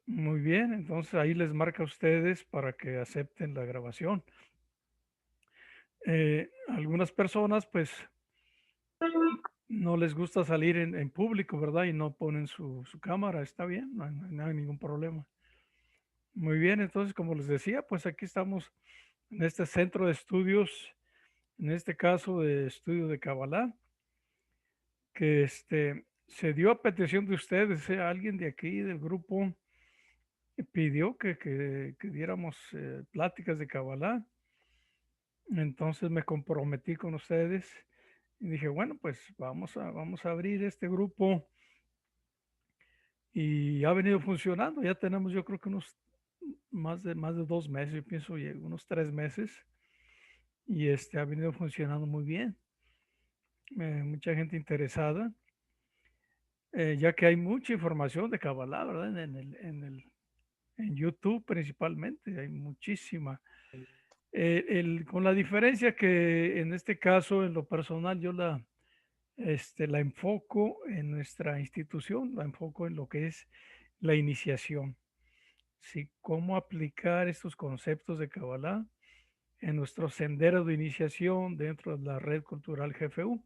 Muy bien, entonces ahí les marca a ustedes para que acepten la grabación. Algunas personas pues no les gusta salir en público, ¿verdad? Y no ponen su cámara, está bien, no hay ningún problema. Muy bien, entonces como les decía, pues aquí estamos en este centro de estudios, en este caso de estudio de Kabbalah, que se dio a petición de ustedes, alguien de aquí del grupo pidió que diéramos pláticas de Kabbalah. Entonces me comprometí con ustedes y dije, bueno, pues vamos a abrir este grupo y ha venido funcionando. Ya tenemos, yo creo que unos más de 2 meses, yo pienso, unos 3 meses, y ha venido funcionando muy bien. Mucha gente interesada, ya que hay mucha información de Kabbalah, ¿verdad? En YouTube principalmente, hay muchísima. Con la diferencia que en este caso, en lo personal, yo la enfoco en nuestra institución, la enfoco en lo que es la iniciación. ¿Sí? Cómo aplicar estos conceptos de Kabbalah en nuestro sendero de iniciación dentro de la red cultural GFU.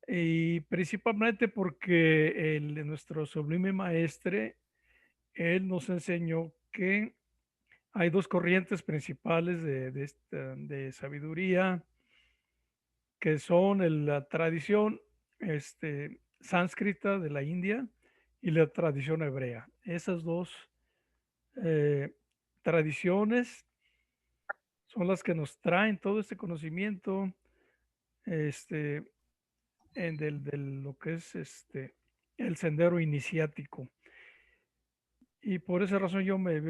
Y principalmente porque nuestro sublime maestre, él nos enseñó que hay dos corrientes principales de sabiduría, que son la tradición sánscrita de la India y la tradición hebrea. Esas dos eh, tradiciones son las que nos traen todo este conocimiento este, de lo que es el sendero iniciático. Y por esa razón yo me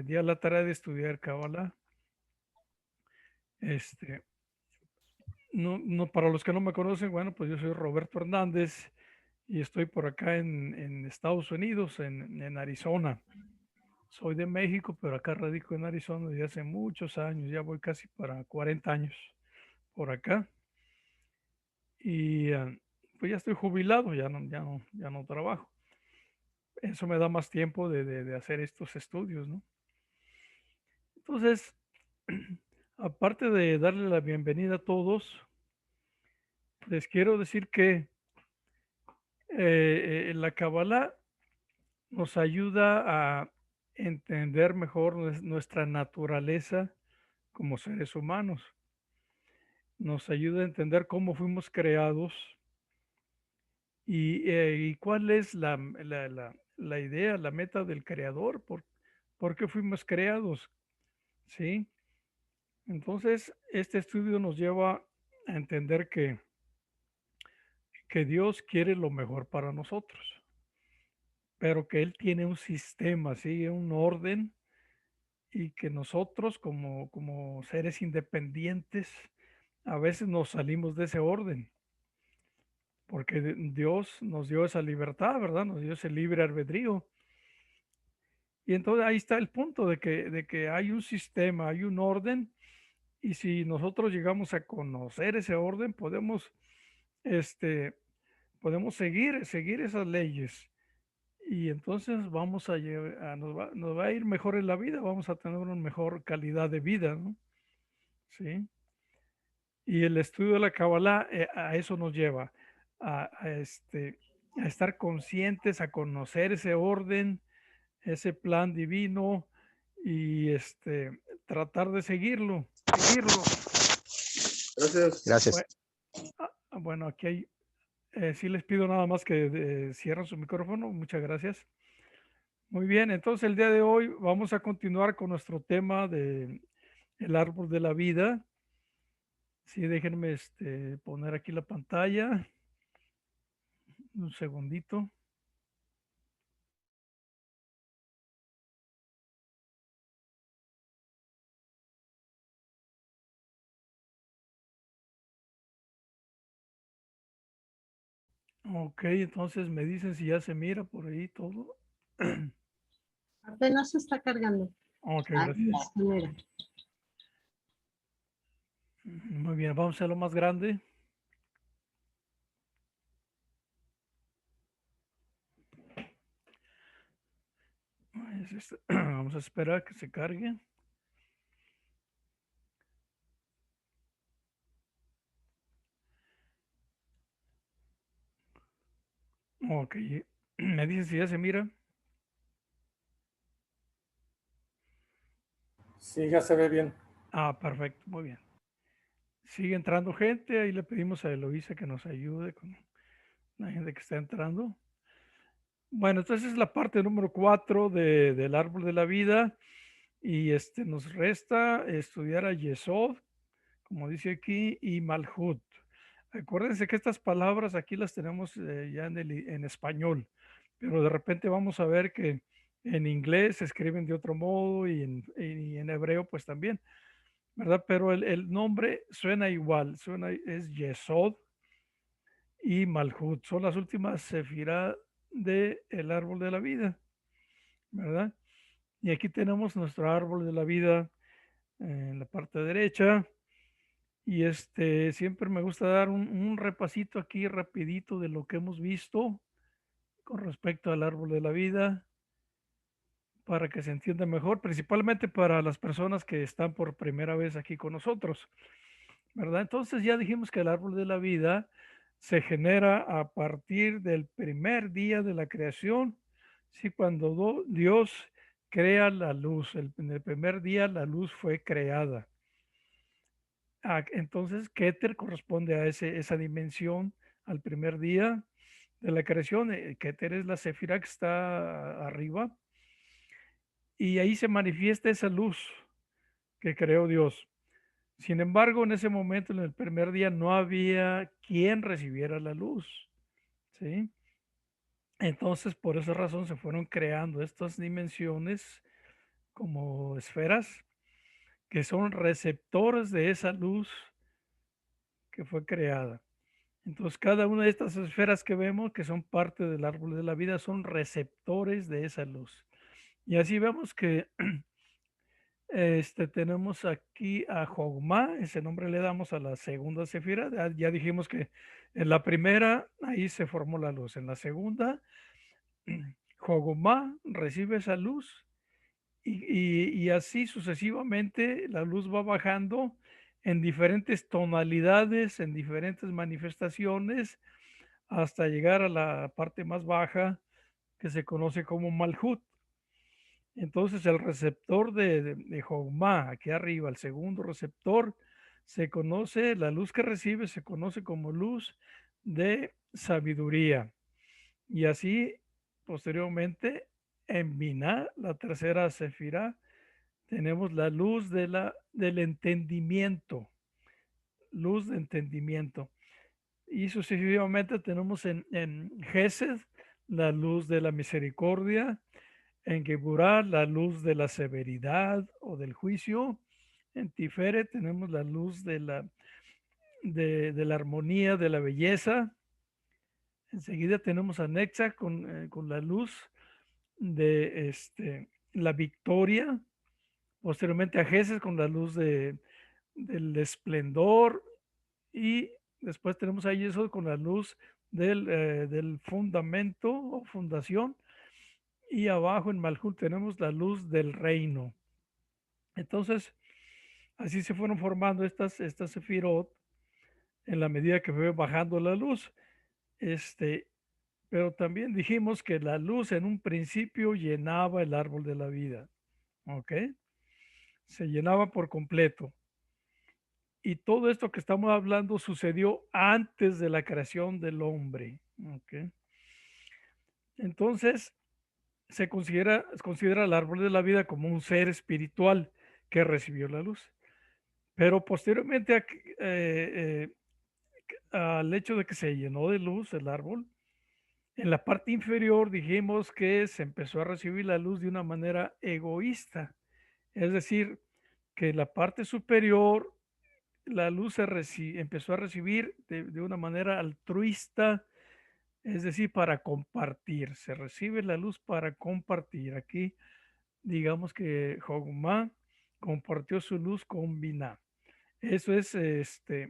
di a la tarea de estudiar Kabbalah. No, para los que no me conocen, bueno, pues yo soy Roberto Hernández y estoy por acá en Estados Unidos, en Arizona. Soy de México, pero acá radico en Arizona desde hace muchos años, ya voy casi para 40 años por acá. Y pues ya estoy jubilado, ya no trabajo. Eso me da más tiempo de hacer estos estudios, ¿no? Entonces, aparte de darle la bienvenida a todos, les quiero decir que la Kabbalah nos ayuda a entender mejor nuestra naturaleza como seres humanos. Nos ayuda a entender cómo fuimos creados y cuál es la idea, la meta del creador, por qué fuimos creados, ¿sí? Entonces, este estudio nos lleva a entender que Dios quiere lo mejor para nosotros, pero que Él tiene un sistema, ¿sí? Un orden, y que nosotros como seres independientes a veces nos salimos de ese orden, porque Dios nos dio esa libertad, ¿verdad? Nos dio ese libre albedrío. Y entonces ahí está el punto de que hay un sistema, hay un orden, y si nosotros llegamos a conocer ese orden, este, podemos seguir esas leyes. Y entonces nos va a ir mejor en la vida, vamos a tener una mejor calidad de vida, ¿no? Sí. Y el estudio de la Kabbalah a eso nos lleva, a estar conscientes, a conocer ese orden, ese plan divino y tratar de seguirlo. Gracias. Gracias. Bueno, aquí sí les pido nada más que cierren su micrófono. Muchas gracias. Muy bien, entonces el día de hoy vamos a continuar con nuestro tema de el árbol de la vida. Sí, déjenme poner aquí la pantalla. Un segundito. Ok, entonces me dicen si ya se mira por ahí todo. Apenas se está cargando. Ok, Ahí gracias. está, mira. Muy bien, vamos a hacerlo más grande. Entonces, vamos a esperar que se cargue. Ok, me dice si ya se mira. Sí, ya se ve bien. Ah, perfecto, muy bien. Sigue entrando gente, ahí le pedimos a Eloisa que nos ayude con la gente que está entrando. Bueno, entonces es la parte número 4 del árbol de la vida y nos resta estudiar a Yesod, como dice aquí, y Malhut. Acuérdense que estas palabras aquí las tenemos ya en español, pero de repente vamos a ver que en inglés se escriben de otro modo y en hebreo pues también, ¿verdad? Pero el nombre suena igual, es Yesod y Malhut. Son las últimas sefirá del árbol de la vida, ¿verdad? Y aquí tenemos nuestro árbol de la vida en la parte derecha. Y siempre me gusta dar un repasito aquí rapidito de lo que hemos visto con respecto al árbol de la vida para que se entienda mejor, principalmente para las personas que están por primera vez aquí con nosotros, ¿verdad? Entonces ya dijimos que el árbol de la vida se genera a partir del primer día de la creación, sí, cuando Dios crea la luz, en el primer día la luz fue creada. Entonces, Keter corresponde a esa dimensión, al primer día de la creación. Keter es la Sefirá que está arriba y ahí se manifiesta esa luz que creó Dios. Sin embargo, en ese momento, en el primer día, no había quien recibiera la luz, ¿sí? Entonces, por esa razón se fueron creando estas dimensiones como esferas que son receptores de esa luz que fue creada. Entonces, cada una de estas esferas que vemos, que son parte del árbol de la vida, son receptores de esa luz. Y así vemos que tenemos aquí a Jogma, ese nombre le damos a la segunda sefira. Ya dijimos que en la primera, ahí se formó la luz. En la segunda, Jogma recibe esa luz y así sucesivamente la luz va bajando en diferentes tonalidades, en diferentes manifestaciones hasta llegar a la parte más baja que se conoce como Malhut. Entonces el receptor de Jogma, aquí arriba, el segundo receptor, se conoce, la luz que recibe se conoce como luz de sabiduría. Y así, posteriormente, en Binah, la tercera sefirá, tenemos la luz del entendimiento, luz de entendimiento. Y sucesivamente tenemos en Gesed la luz de la misericordia, en Geburah la luz de la severidad o del juicio, en Tiferet tenemos la luz de la armonía, de la belleza. Enseguida tenemos a Nexa con la luz de la victoria. Posteriormente a Gesed con la luz del esplendor. Y después tenemos ahí eso con la luz del fundamento o fundación. Y abajo en Malhut tenemos la luz del reino. Entonces, así se fueron formando estas sefirot en la medida que fue bajando la luz. Este, pero también dijimos que la luz en un principio llenaba el árbol de la vida. ¿Ok? Se llenaba por completo. Y todo esto que estamos hablando sucedió antes de la creación del hombre. ¿Ok? Entonces, considera el árbol de la vida como un ser espiritual que recibió la luz. Pero posteriormente al hecho de que se llenó de luz el árbol, en la parte inferior dijimos que se empezó a recibir la luz de una manera egoísta. Es decir, que en la parte superior la luz empezó a recibir de una manera altruista, es decir, para compartir. Se recibe la luz para compartir. Aquí digamos que Jogma compartió su luz con Binah. Eso es, eso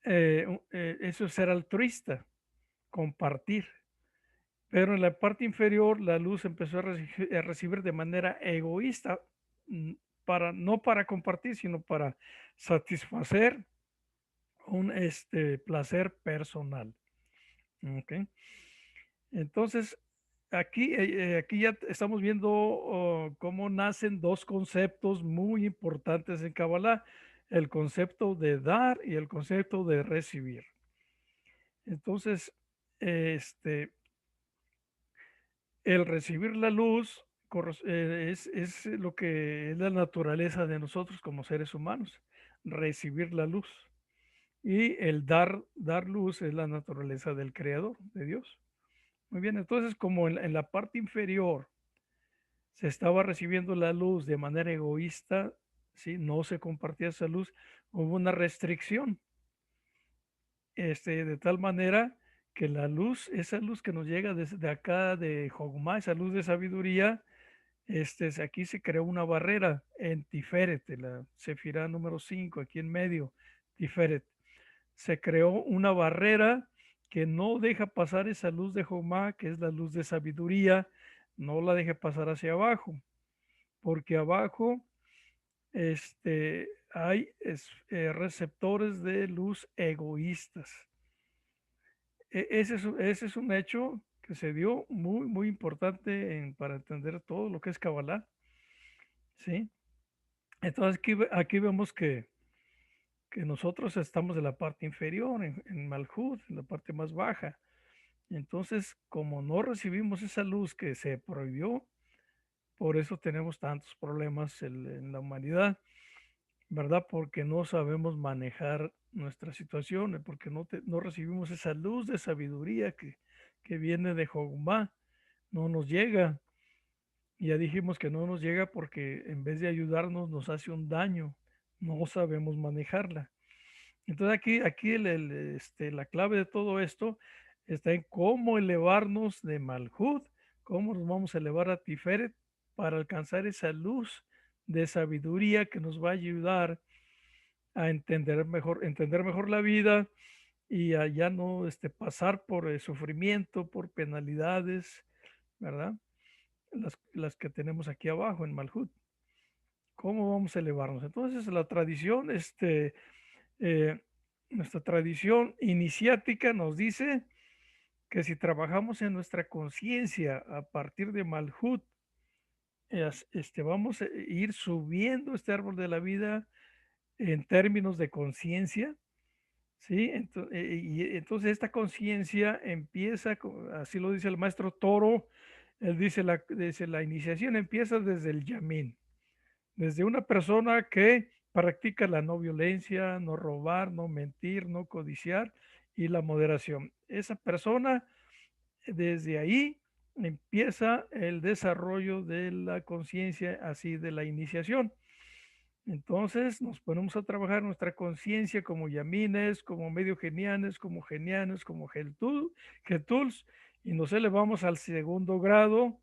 es ser altruista, compartir. pero en la parte inferior la luz empezó a recibir de manera egoísta, mm, no para compartir, sino para satisfacer un placer personal. ¿Ok? Entonces, aquí ya estamos viendo cómo nacen dos conceptos muy importantes en Kabbalah, el concepto de dar y el concepto de recibir. Entonces, este, el recibir la luz es lo que es la naturaleza de nosotros como seres humanos, recibir la luz. Y el dar luz es la naturaleza del Creador, de Dios. Muy bien, entonces como en la parte inferior se estaba recibiendo la luz de manera egoísta, ¿sí? No se compartía esa luz, hubo una restricción, de tal manera que la luz, esa luz que nos llega desde acá de Jogma, esa luz de sabiduría, aquí se creó una barrera en Tiferet, en la Sefirá número 5 aquí en medio, Tiferet. Se creó una barrera que no deja pasar esa luz de Jogma, que es la luz de sabiduría, no la deje pasar hacia abajo, porque abajo hay receptores de luz egoístas. Ese es un hecho que se dio muy, muy importante para entender todo lo que es Kabbalah, ¿sí? Entonces aquí vemos que nosotros estamos en la parte inferior, en Malhut, en la parte más baja. Entonces, como no recibimos esa luz que se prohibió, por eso tenemos tantos problemas en la humanidad. ¿Verdad? Porque no sabemos manejar nuestra situación, porque no recibimos esa luz de sabiduría que viene de Jogma, no nos llega. Y ya dijimos que no nos llega porque en vez de ayudarnos nos hace un daño, no sabemos manejarla. Entonces aquí la clave de todo esto está en cómo elevarnos de Malhut, cómo nos vamos a elevar a Tiferet para alcanzar esa luz de sabiduría que nos va a ayudar a entender mejor la vida y a ya no pasar por sufrimiento, por penalidades, ¿verdad? Las que tenemos aquí abajo en Malhut. ¿Cómo vamos a elevarnos? Entonces, la tradición, eh, nuestra tradición iniciática nos dice que si trabajamos en nuestra conciencia a partir de Malhut, vamos a ir subiendo este árbol de la vida en términos de conciencia. Sí, y entonces esta conciencia empieza, así lo dice el maestro Toro, él dice la iniciación empieza desde el yamín, desde una persona que practica la no violencia, no robar, no mentir, no codiciar y la moderación. Esa persona, desde ahí empieza el desarrollo de la conciencia, así de la iniciación. Entonces nos ponemos a trabajar nuestra conciencia como yamines, como medio genianes, como getuls, y nos elevamos al segundo grado,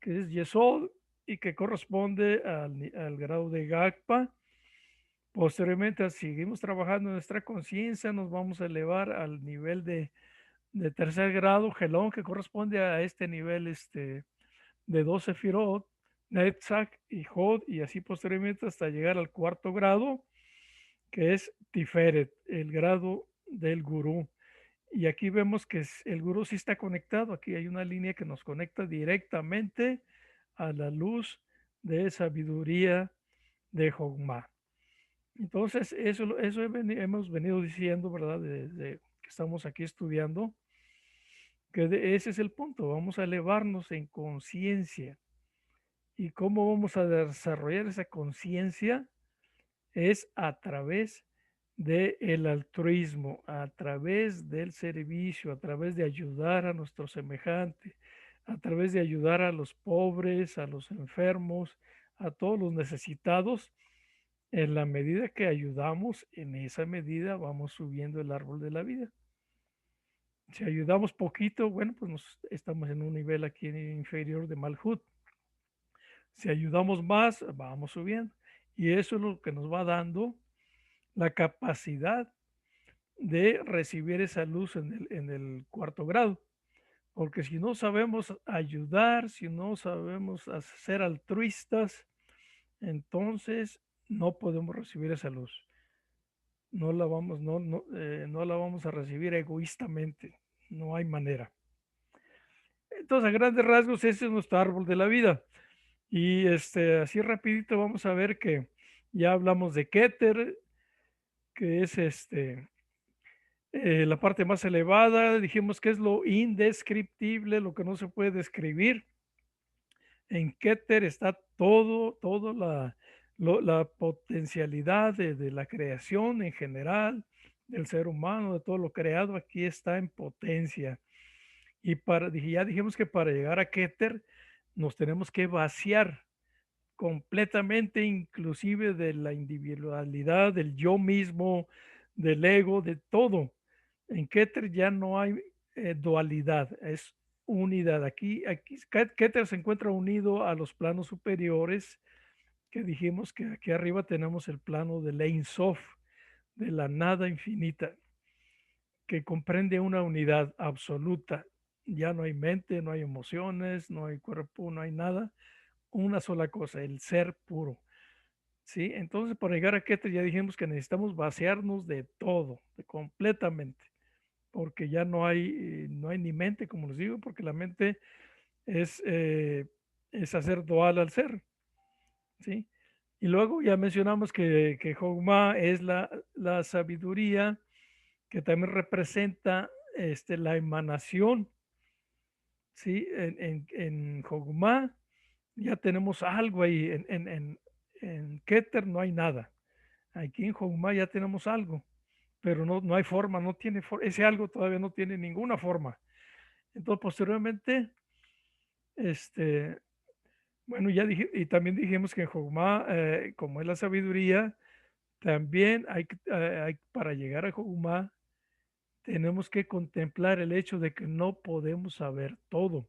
que es yesod, y que corresponde al grado de gakpa. Posteriormente, seguimos trabajando nuestra conciencia, nos vamos a elevar al nivel de tercer grado, gelón, que corresponde a este nivel de 12 firot, Netzach y Hod, y así posteriormente hasta llegar al cuarto grado, que es Tiferet, el grado del gurú. Y aquí vemos que el gurú sí está conectado. Aquí hay una línea que nos conecta directamente a la luz de sabiduría de Jogma. Entonces, eso hemos venido diciendo, ¿verdad? Desde que estamos aquí estudiando, que ese es el punto. Vamos a elevarnos en conciencia. ¿Y cómo vamos a desarrollar esa conciencia? Es a través del altruismo, a través del servicio, a través de ayudar a nuestro semejante, a través de ayudar a los pobres, a los enfermos, a todos los necesitados. En la medida que ayudamos, en esa medida vamos subiendo el árbol de la vida. Si ayudamos poquito, bueno, pues estamos en un nivel aquí inferior de Malhut. Si ayudamos más, vamos subiendo. Y eso es lo que nos va dando la capacidad de recibir esa luz en el cuarto grado. porque si no sabemos ayudar, si no sabemos ser altruistas, entonces no podemos recibir esa luz. No la vamos a recibir egoístamente, no hay manera. Entonces, a grandes rasgos, ese es nuestro árbol de la vida. Y así rapidito vamos a ver que ya hablamos de Keter, que es la parte más elevada. Dijimos que es lo indescriptible, lo que no se puede describir. En Keter está todo la potencialidad de la creación en general, del ser humano, de todo lo creado, aquí está en potencia. Y ya dijimos que para llegar a Keter nos tenemos que vaciar completamente, inclusive de la individualidad, del yo mismo, del ego, de todo. En Keter ya no hay dualidad, es unidad. Aquí Keter se encuentra unido a los planos superiores, que dijimos que aquí arriba tenemos el plano del Ein Sof, de la nada infinita, que comprende una unidad absoluta. Ya no hay mente, no hay emociones, no hay cuerpo, no hay nada. Una sola cosa, el ser puro. ¿Sí? Entonces, para llegar a Keter ya dijimos que necesitamos vaciarnos de todo, completamente, porque ya no hay ni mente, como les digo, porque la mente es, eh, es hacer dual al ser, ¿sí? Y luego ya mencionamos que Jogma es la sabiduría que también representa la emanación, ¿sí? En Jogma ya tenemos algo ahí, en Keter no hay nada. Aquí en Jogma ya tenemos algo, pero no hay forma, no tiene ese algo todavía no tiene ninguna forma. Entonces, posteriormente, este, bueno, ya dije, y también dijimos que en Jogma, como es la sabiduría, también para llegar a Jogma, tenemos que contemplar el hecho de que no podemos saber todo.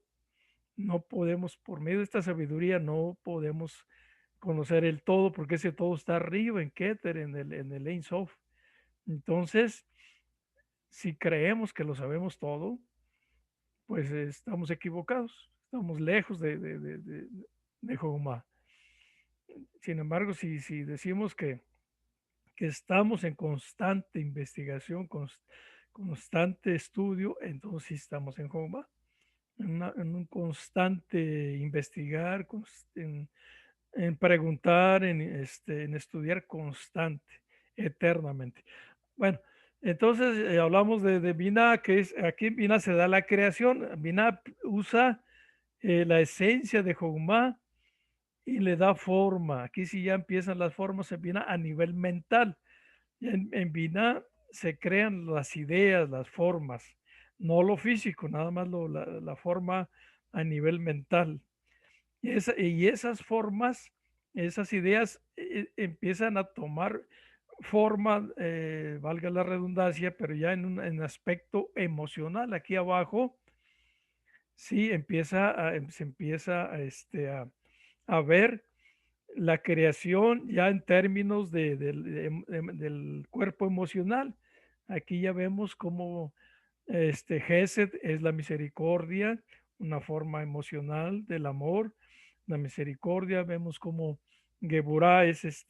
No podemos, por medio de esta sabiduría, no podemos conocer el todo, porque ese todo está arriba en Keter, en el Ein Sof. Entonces, si creemos que lo sabemos todo, pues estamos equivocados, estamos lejos de Jogma. Sin embargo, si decimos que estamos en constante investigación, constante estudio, entonces sí estamos en Jogma, en un constante investigar, en preguntar, en estudiar constante, eternamente. Bueno, entonces hablamos de Binah, que es aquí en Binah se da la creación. Binah usa la esencia de Jogma y le da forma. Aquí sí ya empiezan las formas en Binah a nivel mental. En Binah se crean las ideas, las formas, no lo físico, nada más la forma a nivel mental. Y esas formas, esas ideas empiezan a tomar forma, valga la redundancia, pero ya en aspecto emocional. Aquí abajo, sí, se empieza a ver la creación ya en términos del cuerpo emocional. Aquí ya vemos cómo Gesed es la misericordia, una forma emocional del amor, la misericordia. Vemos como Geburah es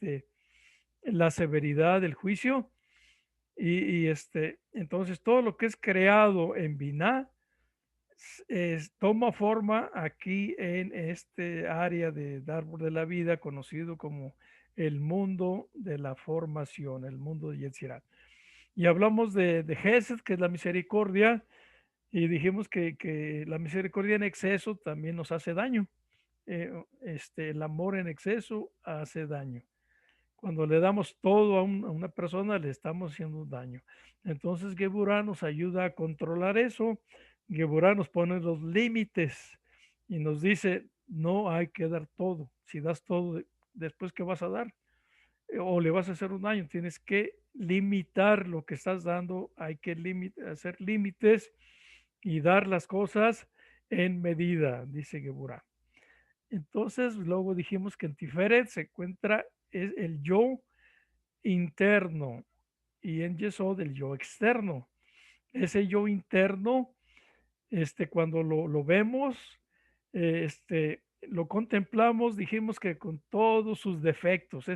la severidad del juicio. Entonces todo lo que es creado en Binah toma forma aquí en este área de árbol de la vida conocido como el mundo de la formación, el mundo de Yetzirah. Y hablamos de Gesed, que es la misericordia, y dijimos que la misericordia en exceso también nos hace daño. El amor en exceso hace daño. Cuando le damos todo a una persona, le estamos haciendo daño. Entonces, Geburah nos ayuda a controlar eso. Geburah nos pone los límites y nos dice, no hay que dar todo. Si das todo, después, ¿qué vas a dar? O le vas a hacer un daño. Tienes que limitar lo que estás dando. Hay que hacer límites y dar las cosas en medida, dice Geburah. Entonces, luego dijimos que en Tiferet se encuentra el yo interno y en Yesod el yo externo. Ese yo interno Cuando lo vemos, lo contemplamos, dijimos que con todos sus defectos,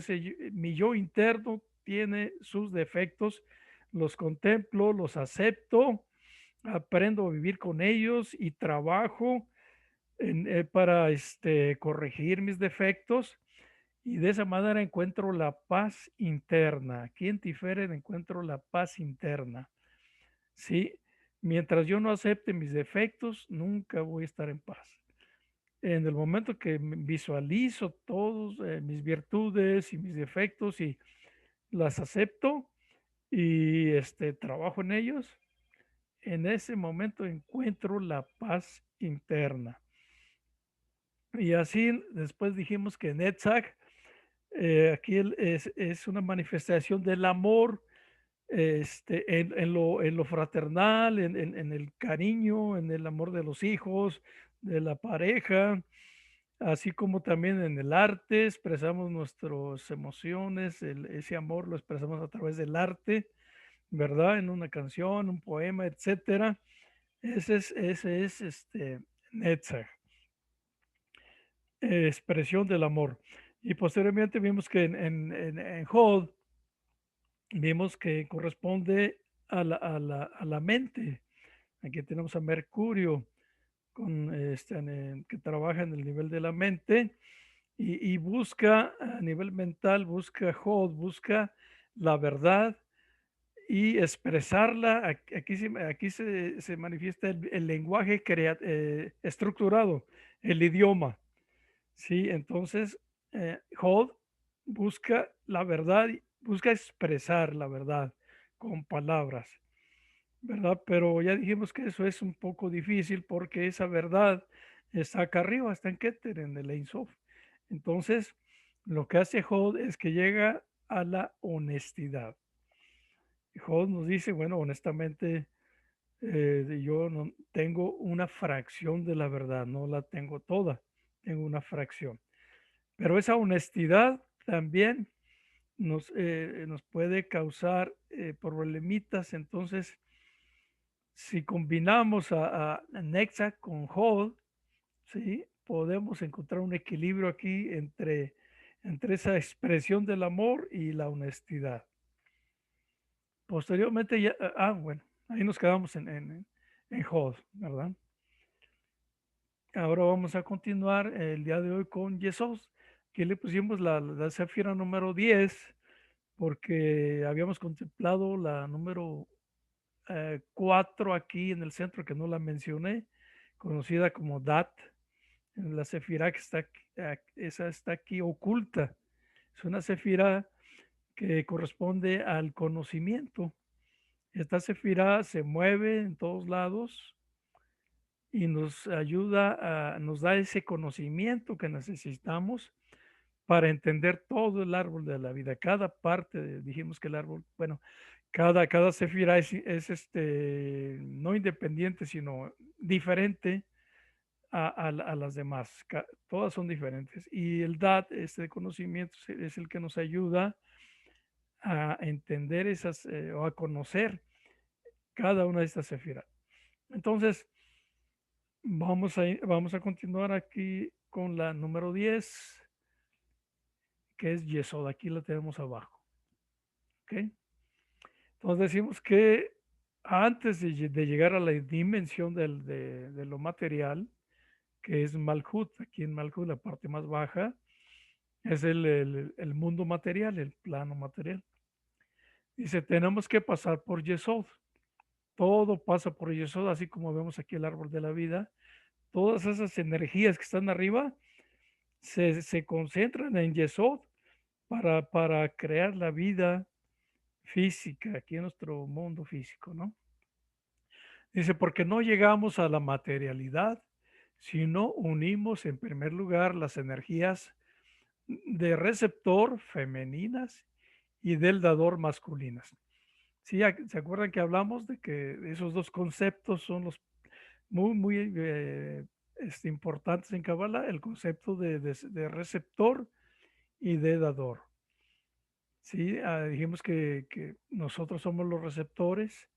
mi yo interno tiene sus defectos, los contemplo, los acepto, aprendo a vivir con ellos y trabajo para corregir mis defectos y de esa manera encuentro la paz interna. Aquí en Tiferet encuentro la paz interna. ¿Sí? Mientras yo no acepte mis defectos, nunca voy a estar en paz. En el momento que visualizo todos mis virtudes y mis defectos y las acepto y trabajo en ellos, en ese momento encuentro la paz interna. Y así después dijimos que Netzach, aquí es una manifestación del amor en lo fraternal, en el cariño, en el amor de los hijos, de la pareja, así como también en el arte, expresamos nuestras emociones, ese amor lo expresamos a través del arte, ¿verdad? En una canción, un poema, etcétera. Ese es Netzach, expresión del amor. Y posteriormente vimos que en Hod, vimos que corresponde a la mente. Aquí tenemos a Mercurio que trabaja en el nivel de la mente y busca a nivel mental, busca Hod, busca la verdad y expresarla. Aquí se manifiesta el lenguaje estructurado, el idioma. ¿Sí? Entonces, Hod busca la verdad, busca expresar la verdad con palabras. ¿Verdad? Pero ya dijimos que eso es un poco difícil porque esa verdad está acá arriba, está en Keter, en el Ein Sof. Entonces, lo que hace Hod es que llega a la honestidad. Hod nos dice, bueno, honestamente, yo no tengo una fracción de la verdad, no la tengo toda, tengo una fracción. Pero esa honestidad también nos puede causar problemitas, entonces si combinamos a Nexa con Hall, ¿sí? Podemos encontrar un equilibrio aquí entre esa expresión del amor y la honestidad. Posteriormente, bueno, ahí nos quedamos en Hall, ¿verdad? Ahora vamos a continuar el día de hoy con Yesod, que le pusimos la Zafira número 10, porque habíamos contemplado la número 4 aquí en el centro, que no la mencioné, conocida como Dat. La sefirá que está esa está aquí oculta. Es una sefirá que corresponde al conocimiento. Esta sefirá se mueve en todos lados y nos ayuda nos da ese conocimiento que necesitamos para entender todo el árbol de la vida. Cada parte, dijimos que el árbol, bueno, cada sefirá no independiente, sino diferente a las demás. Todas son diferentes. Y el DAT, este conocimiento, es el que nos ayuda a entender o a conocer cada una de estas sefiras. Entonces, vamos a continuar aquí con la número 10, que es Yesod. Aquí la tenemos abajo. ¿Ok? Entonces decimos que antes de llegar a la dimensión de lo material, que es Malhut, aquí en Malhut, la parte más baja, es el mundo material, el plano material. Dice, tenemos que pasar por Yesod. Todo pasa por Yesod, así como vemos aquí el árbol de la vida. Todas esas energías que están arriba se concentran en Yesod para crear la vida física, aquí en nuestro mundo físico, ¿no? Dice, porque no llegamos a la materialidad, sino unimos en primer lugar las energías de receptor femeninas y del dador masculinas. Sí, ¿se acuerdan que hablamos de que esos dos conceptos son los muy importantes en Kabbalah? El concepto de receptor y de dador. Sí, dijimos que nosotros somos los receptores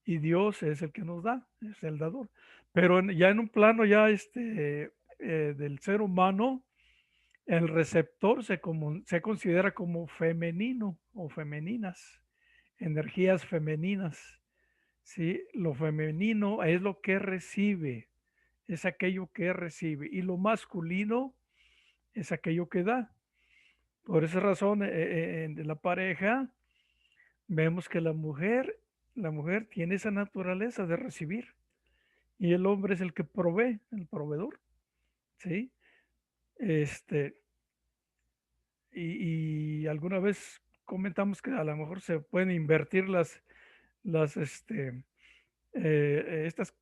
y Dios es el que nos da, es el dador. Pero ya en un plano ya del ser humano, el receptor se considera como femenino o femeninas, energías femeninas. ¿Sí? Lo femenino es lo que recibe, es aquello que recibe, y lo masculino es aquello que da. Por esa razón, en la pareja vemos que la mujer tiene esa naturaleza de recibir y el hombre es el que provee, el proveedor, ¿sí? Este, y alguna vez comentamos que a lo mejor se pueden invertir las,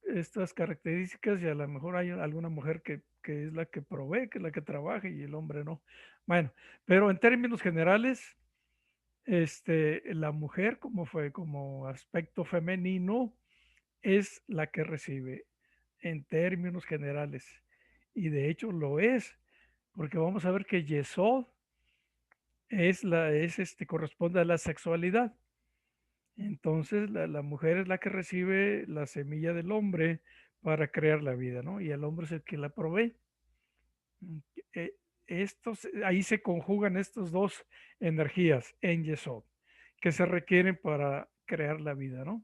estas características y a lo mejor hay alguna mujer que es la que provee, que es la que trabaja y el hombre no. Bueno, pero en términos generales, la mujer como aspecto femenino es la que recibe en términos generales. Y de hecho lo es, porque vamos a ver que Yesod corresponde a la sexualidad. Entonces la mujer es la que recibe la semilla del hombre para crear la vida, ¿no? Y el hombre es el que la provee. Mm, eh, ahí se conjugan estas dos energías en Yesod que se requieren para crear la vida, ¿no?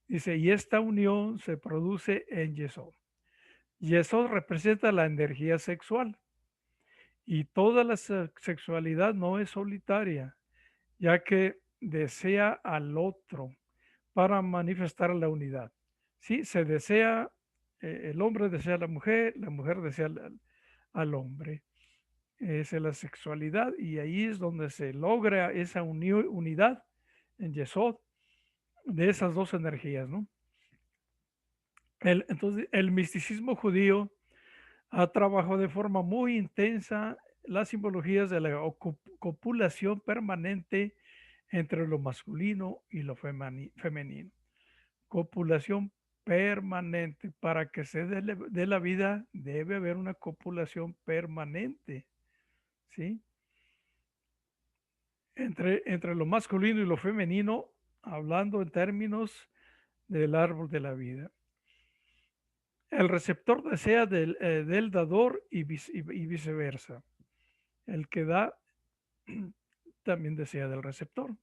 Dice, y esta unión se produce en Yesod. Yesod representa la energía sexual y toda la sexualidad no es solitaria, ya que desea al otro para manifestar la unidad. Sí, se desea, el hombre desea a la mujer desea al hombre. Esa es la sexualidad y ahí es donde se logra esa unidad en Yesod de esas dos energías, ¿no? Entonces, el misticismo judío ha trabajado de forma muy intensa las simbologías de la copulación permanente entre lo masculino y lo femenino. Copulación permanente. Para que se dé la vida debe haber una copulación permanente, ¿sí? Entre lo masculino y lo femenino, hablando en términos del árbol de la vida. El receptor desea del dador y viceversa. El que da también desea del receptor.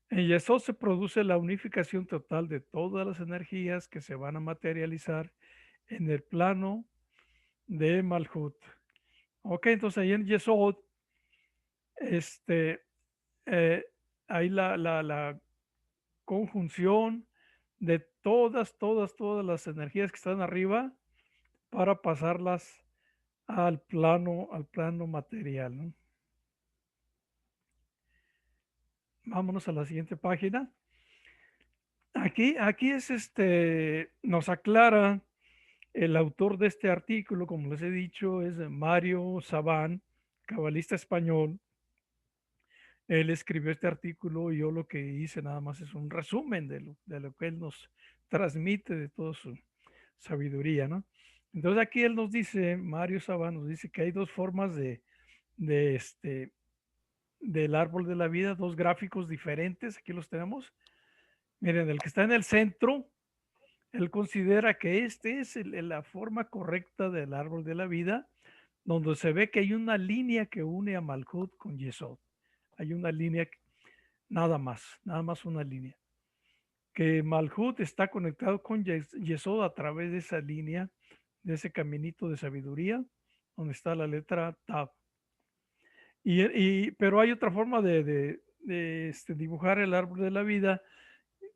En eso se produce la unificación total de todas las energías que se van a materializar en el plano de Malhut. Ok, entonces ahí en Yesod, este, eh, hay la conjunción de todas las energías que están arriba para pasarlas al plano material, ¿no? Vámonos a la siguiente página. Aquí nos aclara el autor de este artículo, como les he dicho, es Mario Sabán, cabalista español. Él escribió este artículo y yo lo que hice nada más es un resumen de lo que él nos transmite de toda su sabiduría, ¿no? Entonces aquí él nos dice, Mario Sabán nos dice que hay dos formas de del árbol de la vida, dos gráficos diferentes, aquí los tenemos. Miren, el que está en el centro, él considera que este es la forma correcta del árbol de la vida, donde se ve que hay una línea que une a Malhut con Yesod. Hay una línea, nada más una línea. Que Malhut está conectado con Yesod a través de esa línea, de ese caminito de sabiduría, donde está la letra Tab. Pero hay otra forma de dibujar el árbol de la vida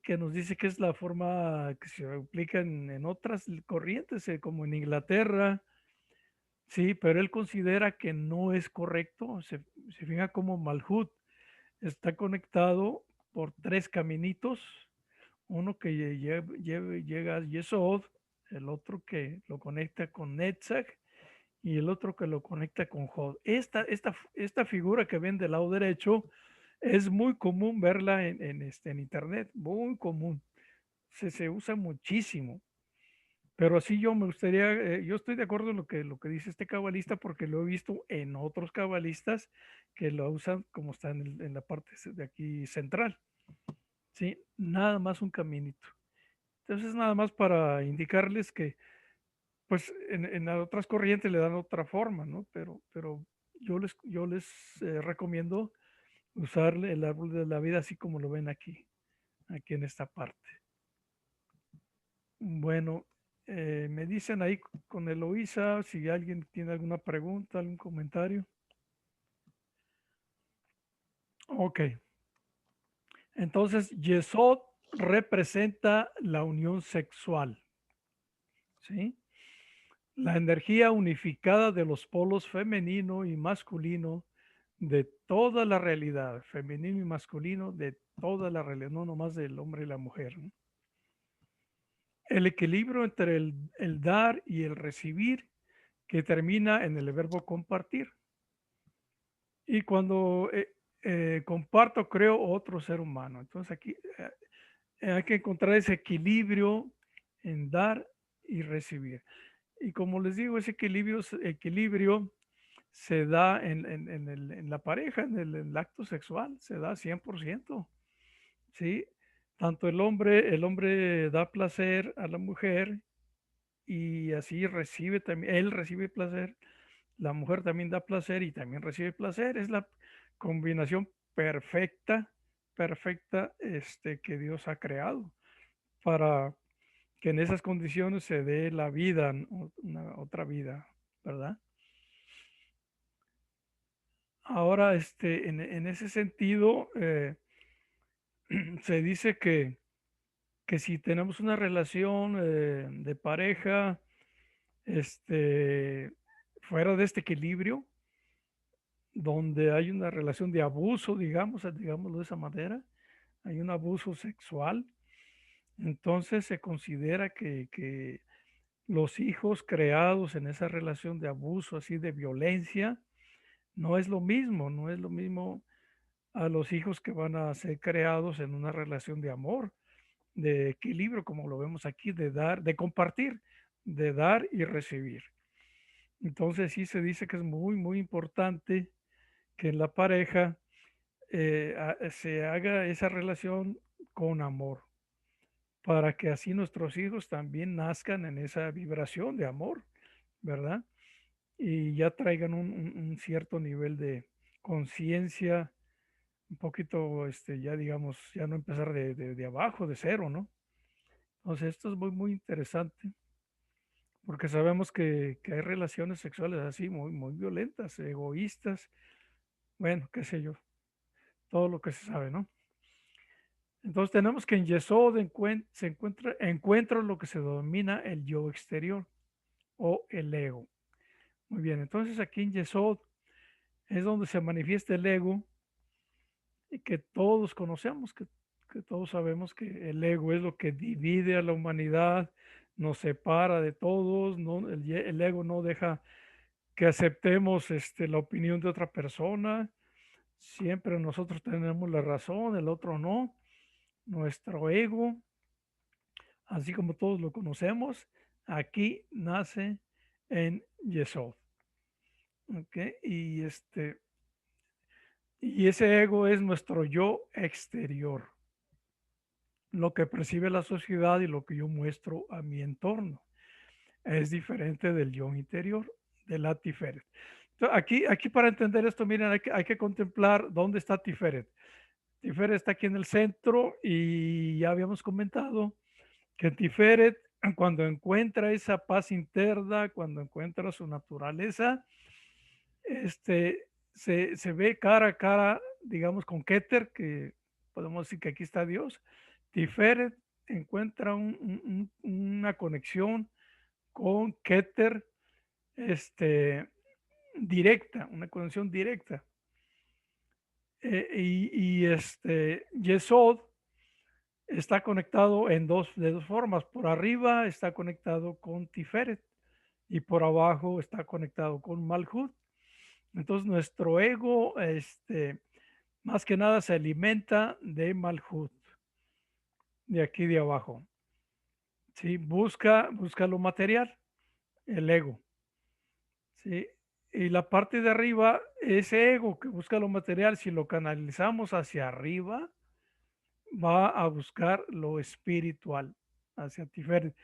que nos dice que es la forma que se aplica en otras corrientes, como en Inglaterra, sí, pero él considera que no es correcto. Se fija como Malhut está conectado por tres caminitos, uno que llega a Yesod, el otro que lo conecta con Netzach y el otro que lo conecta con Jod. Esta figura que ven del lado derecho es muy común verla en internet, muy común. Se usa muchísimo. Pero sí yo me gustaría, yo estoy de acuerdo en lo que dice este cabalista porque lo he visto en otros cabalistas que lo usan como está en la parte de aquí central. ¿Sí? Nada más un caminito. Entonces, nada más para indicarles que, pues, en las otras corrientes le dan otra forma, ¿no? Pero yo les recomiendo usar el árbol de la vida así como lo ven aquí en esta parte. Bueno, me dicen ahí con Eloísa si alguien tiene alguna pregunta, algún comentario. Ok, entonces Yesod representa la unión sexual, ¿sí? La energía unificada de los polos femenino y masculino de toda la realidad, femenino y masculino de toda la realidad, no nomás del hombre y la mujer, ¿no? El equilibrio entre el dar y el recibir que termina en el verbo compartir. Y cuando comparto, creo otro ser humano. Entonces aquí hay que encontrar ese equilibrio en dar y recibir. Y como les digo, ese equilibrio se da en la pareja, en el acto sexual, se da 100%, ¿sí? Tanto el hombre da placer a la mujer y así recibe también, él recibe placer, la mujer también da placer y también recibe placer. Es la combinación perfecta, perfecta, que Dios ha creado para que en esas condiciones se dé la vida, ¿no? Una otra vida, ¿verdad? Ahora, en ese sentido, se dice que si tenemos una relación de pareja, este, fuera de este equilibrio, donde hay una relación de abuso, digamos, digámoslo de esa manera, hay un abuso sexual, entonces se considera que los hijos creados en esa relación de abuso, así de violencia, no es lo mismo, no es lo mismo a los hijos que van a ser creados en una relación de amor, de equilibrio, como lo vemos aquí, de dar, de compartir, de dar y recibir. Entonces sí se dice que es muy, muy importante que en la pareja se haga esa relación con amor, para que así nuestros hijos también nazcan en esa vibración de amor, ¿verdad? Y ya traigan un cierto nivel de conciencia, un poquito, ya digamos, ya no empezar de abajo, de cero, ¿no? Entonces, esto es muy, muy interesante, porque sabemos que hay relaciones sexuales así, muy, muy violentas, egoístas, bueno, qué sé yo, todo lo que se sabe, ¿no? Entonces tenemos que en Yesod se encuentra lo que se denomina el yo exterior o el ego. Muy bien, entonces aquí en Yesod es donde se manifiesta el ego y que todos conocemos, que todos sabemos que el ego es lo que divide a la humanidad, nos separa de todos, no, el ego no deja que aceptemos la opinión de otra persona, siempre nosotros tenemos la razón, el otro no, nuestro ego, así como todos lo conocemos, aquí nace en Yesod. ¿Ok? Y ese ego es nuestro yo exterior, lo que percibe la sociedad y lo que yo muestro a mi entorno. Es diferente del yo interior, de la Tiferet. Entonces, aquí para entender esto, miren, hay que contemplar dónde está Tiferet. Tiferet está aquí en el centro y ya habíamos comentado que Tiferet, cuando encuentra esa paz interna, cuando encuentra su naturaleza, se ve cara a cara, digamos, con Keter, que podemos decir que aquí está Dios. Tiferet encuentra una conexión con Keter, este, directa, una conexión directa. Yesod está conectado de dos formas. Por arriba está conectado con Tiferet y por abajo está conectado con Malhut. Entonces nuestro ego, más que nada se alimenta de Malhut, de aquí de abajo. ¿Sí? Busca lo material, el ego. ¿Sí? Y la parte de arriba, ese ego que busca lo material, si lo canalizamos hacia arriba, va a buscar lo espiritual. hacia Tiferet.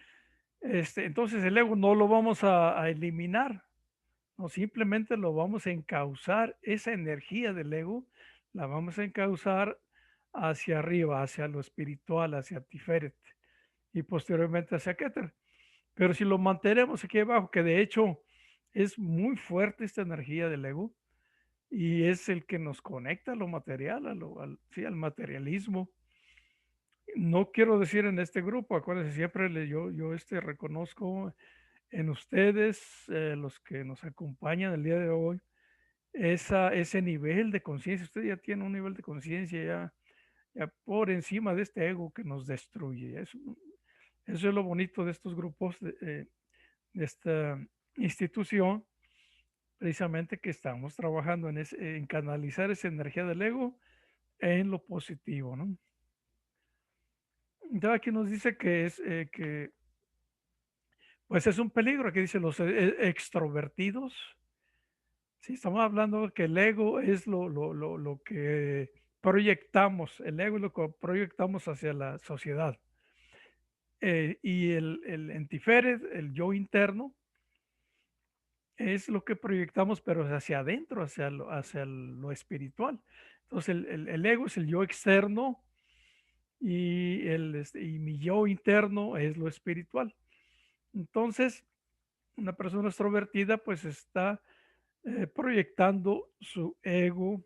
Entonces el ego no lo vamos a eliminar, no, simplemente lo vamos a encauzar, esa energía del ego la vamos a encauzar hacia arriba, hacia lo espiritual, hacia Tiferet y posteriormente hacia Keter. Pero si lo mantenemos aquí abajo, que de hecho es muy fuerte esta energía del ego y es el que nos conecta a lo material, sí, al materialismo. No quiero decir en este grupo, acuérdense, siempre yo reconozco en ustedes, los que nos acompañan el día de hoy, ese nivel de conciencia. Usted ya tiene un nivel de conciencia ya por encima de este ego que nos destruye. Eso es lo bonito de estos grupos, de esta institución, precisamente que estamos trabajando en canalizar esa energía del ego en lo positivo, ¿no? Entonces aquí nos dice que pues es un peligro, aquí dice los extrovertidos. Sí, estamos hablando que el ego es lo que proyectamos, el ego es lo que proyectamos hacia la sociedad. Y el Entiferet, el yo interno, es lo que proyectamos, pero hacia adentro, hacia lo espiritual. Entonces, el ego es el yo externo y mi yo interno es lo espiritual. Entonces, una persona extrovertida pues está proyectando su ego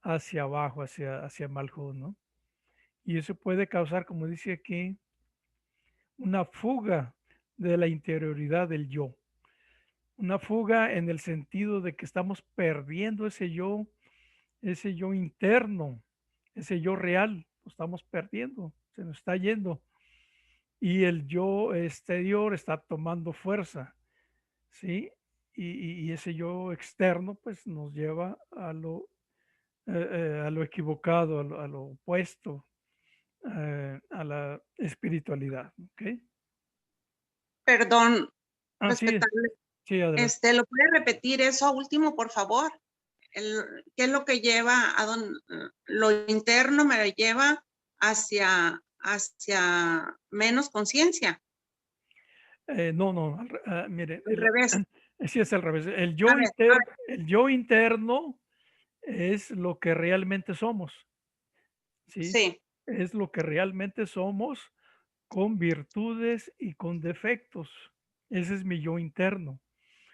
hacia abajo, hacia Malhut, ¿no? Y eso puede causar, como dice aquí, una fuga de la interioridad del yo. Una fuga en el sentido de que estamos perdiendo ese yo interno, ese yo real, lo estamos perdiendo, se nos está yendo. Y el yo exterior está tomando fuerza, ¿sí? Y ese yo externo, pues nos lleva a lo equivocado, a lo opuesto, a la espiritualidad, ¿ok? Perdón, Ah, sí, respetable. sí, adelante. ¿Lo puede repetir eso último, por favor? ¿Qué es lo que lleva lo interno me lleva hacia menos conciencia? No, no, mire, Al revés. sí es al revés. A ver, a ver. El yo interno es lo que realmente somos, ¿sí? Sí, Es lo que realmente somos con virtudes y con defectos. Ese es mi yo interno,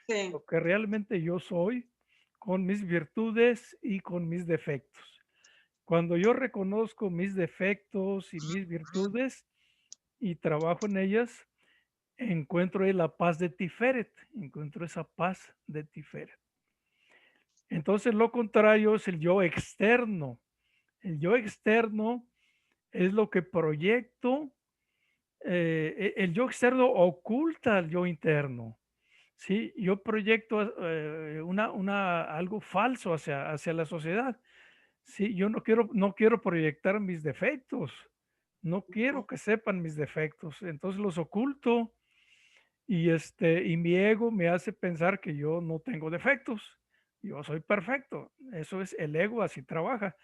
sí. lo que realmente yo soy con mis virtudes y con mis defectos. Cuando yo reconozco mis defectos y mis virtudes y trabajo en ellas, encuentro ahí la paz de Tiferet, encuentro esa paz de Tiferet. Entonces lo contrario es el yo externo. El yo externo es lo que proyecto, el yo externo oculta al yo interno. Sí, yo proyecto algo falso hacia la sociedad. Sí, yo no quiero proyectar mis defectos, no quiero que sepan mis defectos, entonces los oculto y mi ego me hace pensar que yo no tengo defectos, yo soy perfecto. Eso es el ego, así trabaja.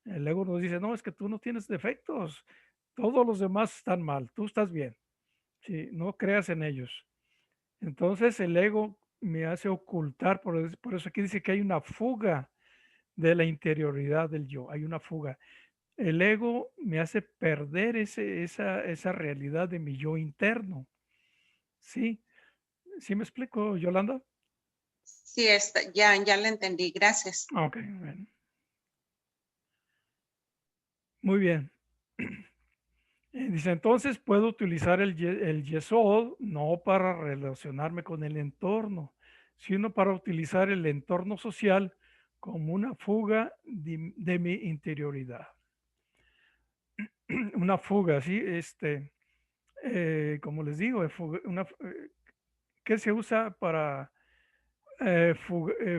El ego nos dice, no, es que tú no tienes defectos, todos los demás están mal, tú estás bien. Sí, no creas en ellos. Entonces el ego me hace ocultar, por eso aquí dice que hay una fuga de la interioridad del yo, hay una fuga. El ego me hace perder esa realidad de mi yo interno. ¿Sí? ¿Sí me explico, Yolanda? Sí, ya la entendí. Gracias. Ah, ok, bueno. Muy bien. Dice, entonces puedo utilizar el yesod no para relacionarme con el entorno, sino para utilizar el entorno social como una fuga de mi interioridad. Una fuga, ¿sí? Como les digo, ¿qué se usa para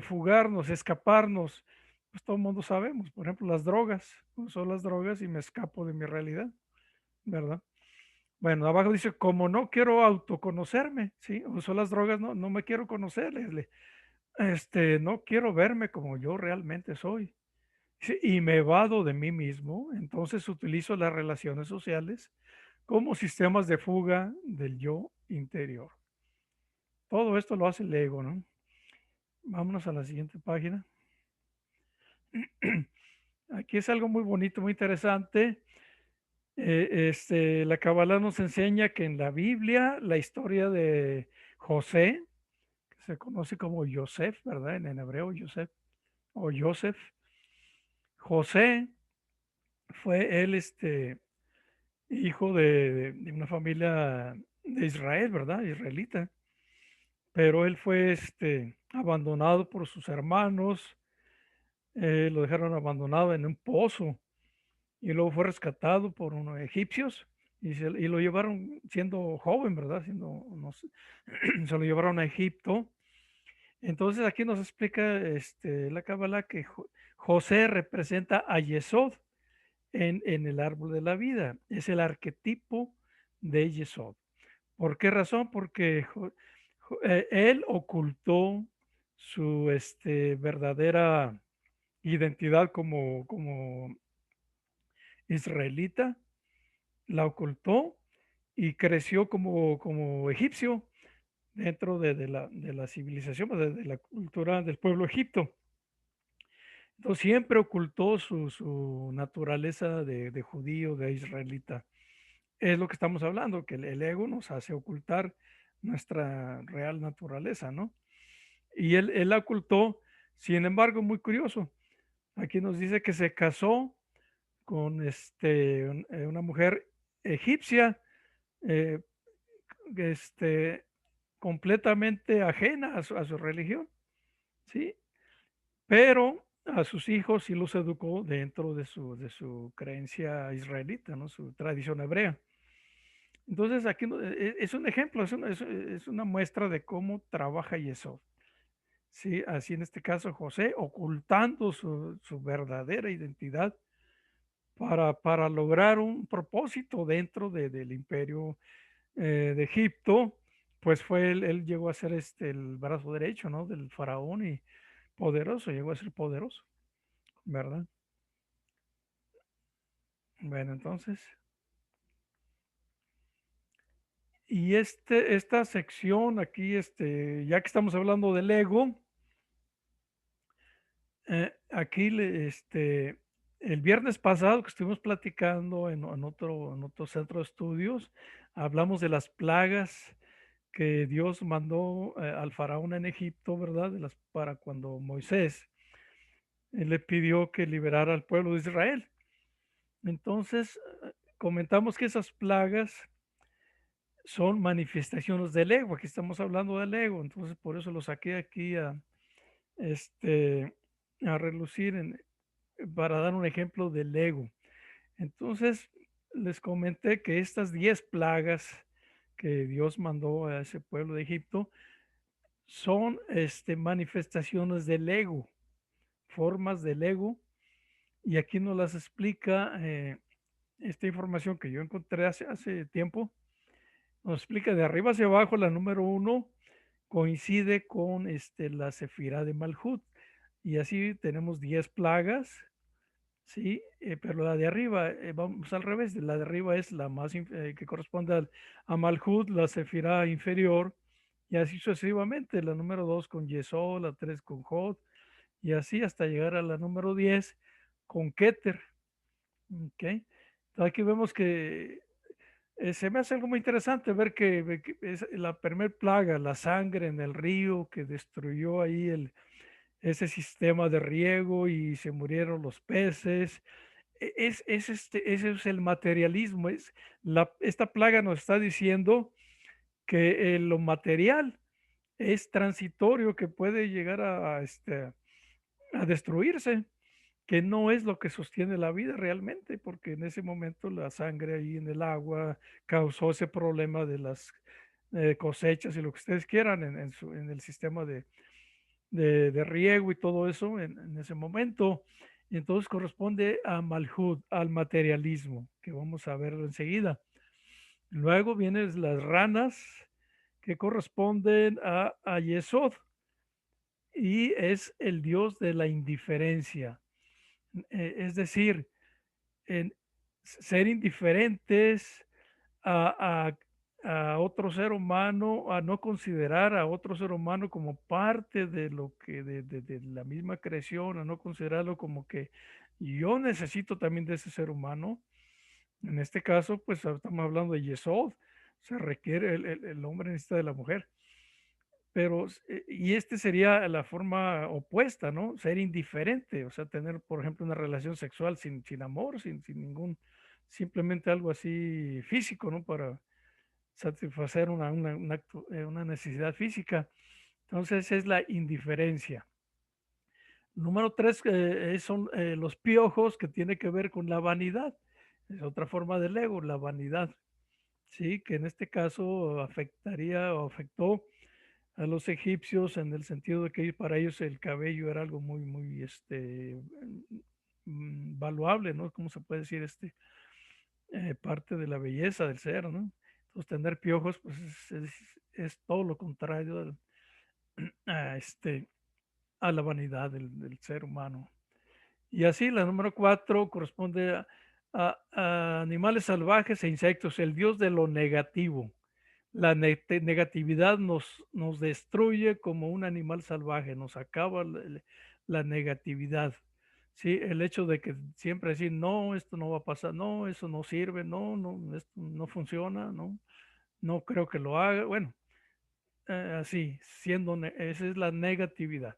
fugarnos, escaparnos? Pues todo el mundo sabemos, por ejemplo, las drogas. Uso las drogas y me escapo de mi realidad, ¿verdad? Bueno, abajo dice, como no quiero autoconocerme, ¿sí? Uso las drogas, no me quiero conocer, no quiero verme como yo realmente soy. Sí, y me evado de mí mismo, entonces utilizo las relaciones sociales como sistemas de fuga del yo interior. Todo esto lo hace el ego, ¿no? Vámonos a la siguiente página. Aquí es algo muy bonito, muy interesante. La Kabbalah nos enseña que en la Biblia la historia de José, que se conoce como Yosef, ¿verdad? En hebreo, Yosef o Joseph. José fue él, hijo de una familia de Israel, ¿verdad? Israelita. Pero él fue, abandonado por sus hermanos, lo dejaron abandonado en un pozo y luego fue rescatado por unos egipcios y lo llevaron siendo joven, ¿verdad? Siendo, no sé, se lo llevaron a Egipto. Entonces aquí nos explica la Cábala que José representa a Yesod en el árbol de la vida. Es el arquetipo de Yesod. ¿Por qué razón? Porque él ocultó su verdadera identidad como israelita, la ocultó y creció como egipcio dentro de la civilización, de la cultura del pueblo egipto. Entonces siempre ocultó su naturaleza de judío, de israelita. Es lo que estamos hablando, que el ego nos hace ocultar nuestra real naturaleza, ¿no? Y él la ocultó, sin embargo, muy curioso. Aquí nos dice que se casó con una mujer egipcia, eh, este, completamente ajena a su religión, ¿sí? Pero a sus hijos sí los educó dentro de su creencia israelita, ¿no? Su tradición hebrea. Entonces, aquí es un ejemplo, es una muestra de cómo trabaja Yesod. Sí, así en este caso José, ocultando su verdadera identidad para lograr un propósito dentro del imperio de Egipto, pues él llegó a ser el brazo derecho, ¿no? Del faraón y poderoso, llegó a ser poderoso, ¿verdad? Bueno, entonces, y esta sección aquí, ya que estamos hablando del ego, aquí el viernes pasado que estuvimos platicando en otro centro de estudios, hablamos de las plagas que Dios mandó al faraón en Egipto, ¿verdad? Para cuando Moisés él le pidió que liberara al pueblo de Israel. Entonces, comentamos que esas plagas son manifestaciones del ego. Aquí estamos hablando del ego, entonces por eso lo saqué aquí este, a relucir para dar un ejemplo del ego. Entonces, les comenté que estas 10 plagas que Dios mandó a ese pueblo de Egipto son manifestaciones del ego, formas del ego, y aquí nos las explica esta información que yo encontré hace tiempo, nos explica de arriba hacia abajo. La número 1 coincide con la Sefirá de Malhut, y así tenemos 10 plagas. Sí, pero la de arriba, vamos al revés, la de arriba es la más que corresponde a Malhut, la Sefirá inferior, y así sucesivamente, la número 2 con Yesod, la 3 con Jod, y así hasta llegar a la número 10 con Keter. ¿Ok? Entonces aquí vemos que se me hace algo muy interesante ver que es la primer plaga, la sangre en el río que destruyó ahí ese sistema de riego y se murieron los peces. Ese es el materialismo. Esta plaga nos está diciendo que lo material es transitorio, que puede llegar a destruirse, que no es lo que sostiene la vida realmente, porque en ese momento la sangre ahí en el agua causó ese problema de las cosechas y lo que ustedes quieran en el sistema de riego y todo eso en ese momento. Y entonces corresponde a Malhut, al materialismo, que vamos a ver enseguida. Luego vienen las ranas, que corresponden a Yesod, y es el dios de la indiferencia. Es decir, en ser indiferentes a, a otro ser humano, a no considerar a otro ser humano como parte de lo que, de la misma creación, a no considerarlo como que yo necesito también de ese ser humano. En este caso, pues estamos hablando de Yesod, se requiere, el hombre necesita de la mujer. Pero, y este sería la forma opuesta, ¿no? Ser indiferente, o sea, tener, por ejemplo, una relación sexual sin amor, sin ningún, simplemente algo así físico, ¿no? Para satisfacer un acto, una necesidad física. Entonces es la indiferencia. Número tres son los piojos, que tiene que ver con la vanidad. Es otra forma del ego, la vanidad. Sí, que en este caso afectaría o afectó a los egipcios en el sentido de que para ellos el cabello era algo muy, muy, valuable, ¿no? ¿Cómo se puede decir? Parte de la belleza del ser, ¿no? Entonces tener piojos, pues es todo lo contrario a, a la vanidad del ser humano. Y así la número cuatro corresponde a animales salvajes e insectos, el dios de lo negativo. La negatividad nos destruye como un animal salvaje, nos acaba la negatividad. Sí, el hecho de que siempre decir, no, esto no va a pasar, no, eso no sirve, no, no, esto no funciona, no, no creo que lo haga. Bueno, así, esa es la negatividad.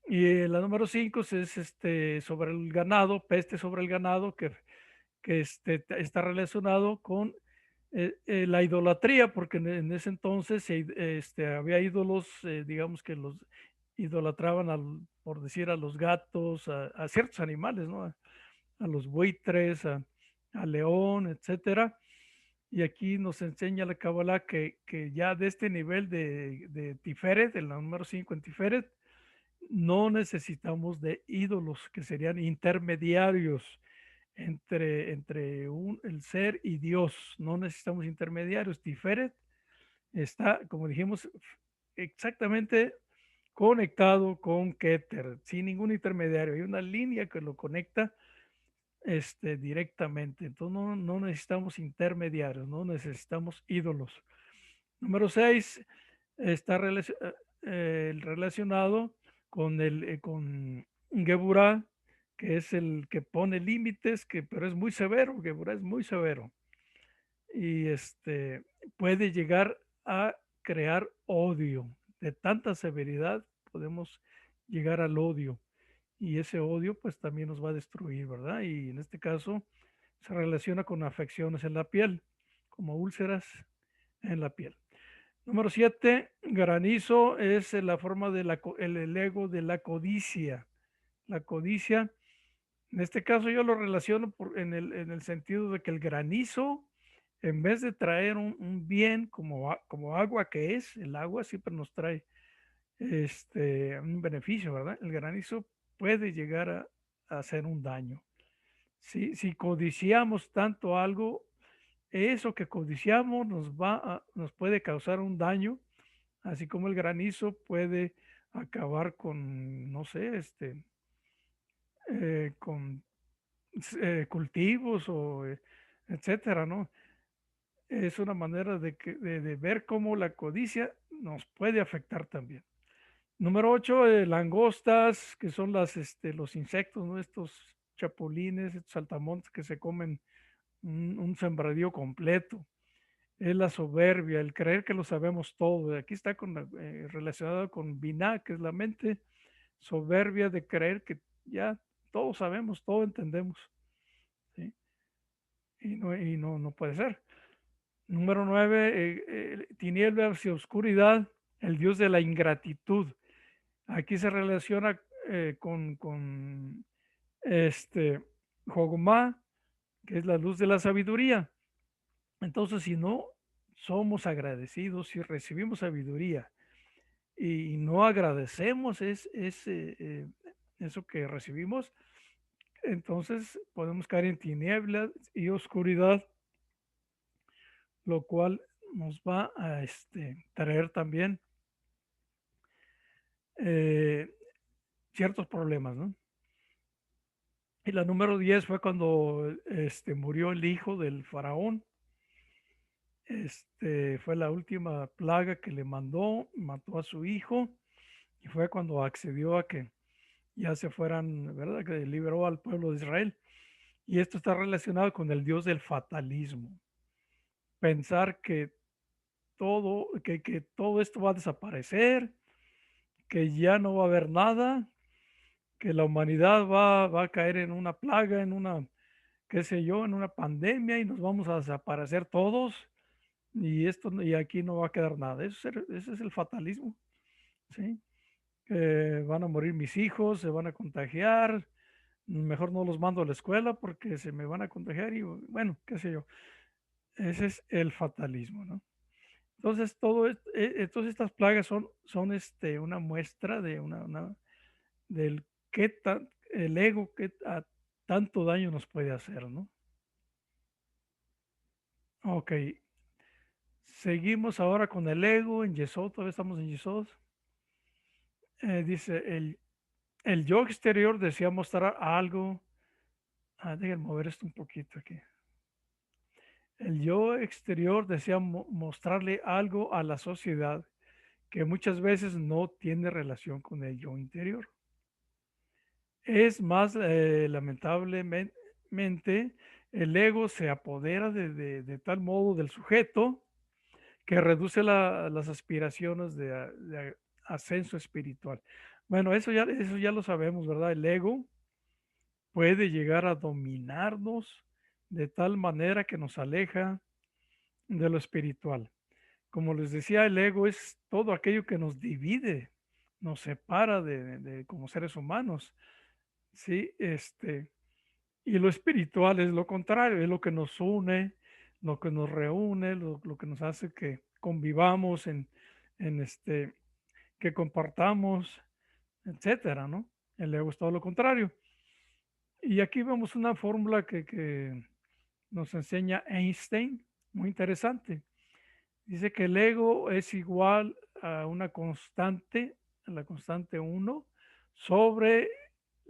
Y la número 5 es sobre el ganado, peste sobre el ganado, que está relacionado con la idolatría, porque en ese entonces había ídolos, digamos que los idolatraban, por decir, a los gatos, a ciertos animales, ¿no? A los buitres, al león, etcétera. Y aquí nos enseña la Kabbalah que ya de este nivel de Tiferet, el número 5 en Tiferet, no necesitamos de ídolos que serían intermediarios entre el ser y Dios. No necesitamos intermediarios. Tiferet está, como dijimos, exactamente conectado con Keter, sin ningún intermediario. Hay una línea que lo conecta directamente. Entonces no necesitamos intermediarios, no necesitamos ídolos. Número 6 está relacionado con con Geburah, que es el que pone límites, pero es muy severo. Geburah es muy severo y puede llegar a crear odio. De tanta severidad podemos llegar al odio, y ese odio pues también nos va a destruir, ¿verdad? Y en este caso se relaciona con afecciones en la piel, como úlceras en la piel. Número 7, granizo es la forma de el ego de la codicia. La codicia, en este caso yo lo relaciono en el sentido de que el granizo, en vez de traer un bien como agua que es, el agua siempre nos trae un beneficio, ¿verdad? El granizo puede llegar a hacer un daño. Si codiciamos tanto algo, eso que codiciamos nos puede causar un daño, así como el granizo puede acabar con, no sé, con cultivos o etcétera, ¿no? Es una manera de ver cómo la codicia nos puede afectar también. Número 8, langostas, que son los insectos, ¿no? Estos chapulines, estos saltamontes que se comen un sembradío completo. Es la soberbia, el creer que lo sabemos todo. Aquí está relacionado con Binah, que es la mente soberbia de creer que ya todo sabemos, todo entendemos. ¿Sí? Y no puede ser. Número 9, tinieblas y oscuridad, el dios de la ingratitud. Aquí se relaciona con Jogma, que es la luz de la sabiduría. Entonces, si no somos agradecidos, si recibimos sabiduría y no agradecemos eso que recibimos, entonces podemos caer en tinieblas y oscuridad, lo cual nos va a traer también eh, ciertos problemas, ¿no? Y la número 10 fue cuando murió el hijo del faraón, Fue la última plaga que le mandó, mató a su hijo y fue cuando accedió a que ya se fueran, ¿verdad? Que liberó al pueblo de Israel. Y esto está relacionado con el Dios del fatalismo. Pensar que todo esto va a desaparecer, que ya no va a haber nada, que la humanidad va a caer en una plaga, en una, qué sé yo, en una pandemia y nos vamos a desaparecer todos y y aquí no va a quedar nada. Ese es el fatalismo, ¿sí? Van a morir mis hijos, se van a contagiar, mejor no los mando a la escuela porque se me van a contagiar y bueno, qué sé yo. Ese es el fatalismo, ¿no? Entonces, todas estas plagas son una muestra de del el ego que tanto daño nos puede hacer, ¿no? Ok, seguimos ahora con el ego en Yesod, todavía estamos en Yesod. Dice, el yo exterior desea mostrar algo. Déjenme mover esto un poquito aquí. El yo exterior desea mostrarle algo a la sociedad que muchas veces no tiene relación con el yo interior. Es más, lamentablemente, el ego se apodera de tal modo del sujeto que reduce las aspiraciones de ascenso espiritual. Bueno, eso ya lo sabemos, ¿verdad? El ego puede llegar a dominarnos de tal manera que nos aleja de lo espiritual. Como les decía, el ego es todo aquello que nos divide, nos separa como seres humanos, ¿sí? Y lo espiritual es lo contrario, es lo que nos une, lo que nos reúne, lo que nos hace que convivamos en que compartamos, etcétera, ¿no? El ego es todo lo contrario. Y aquí vemos una fórmula que nos enseña Einstein, muy interesante. Dice que el ego es igual a una constante, a la constante uno sobre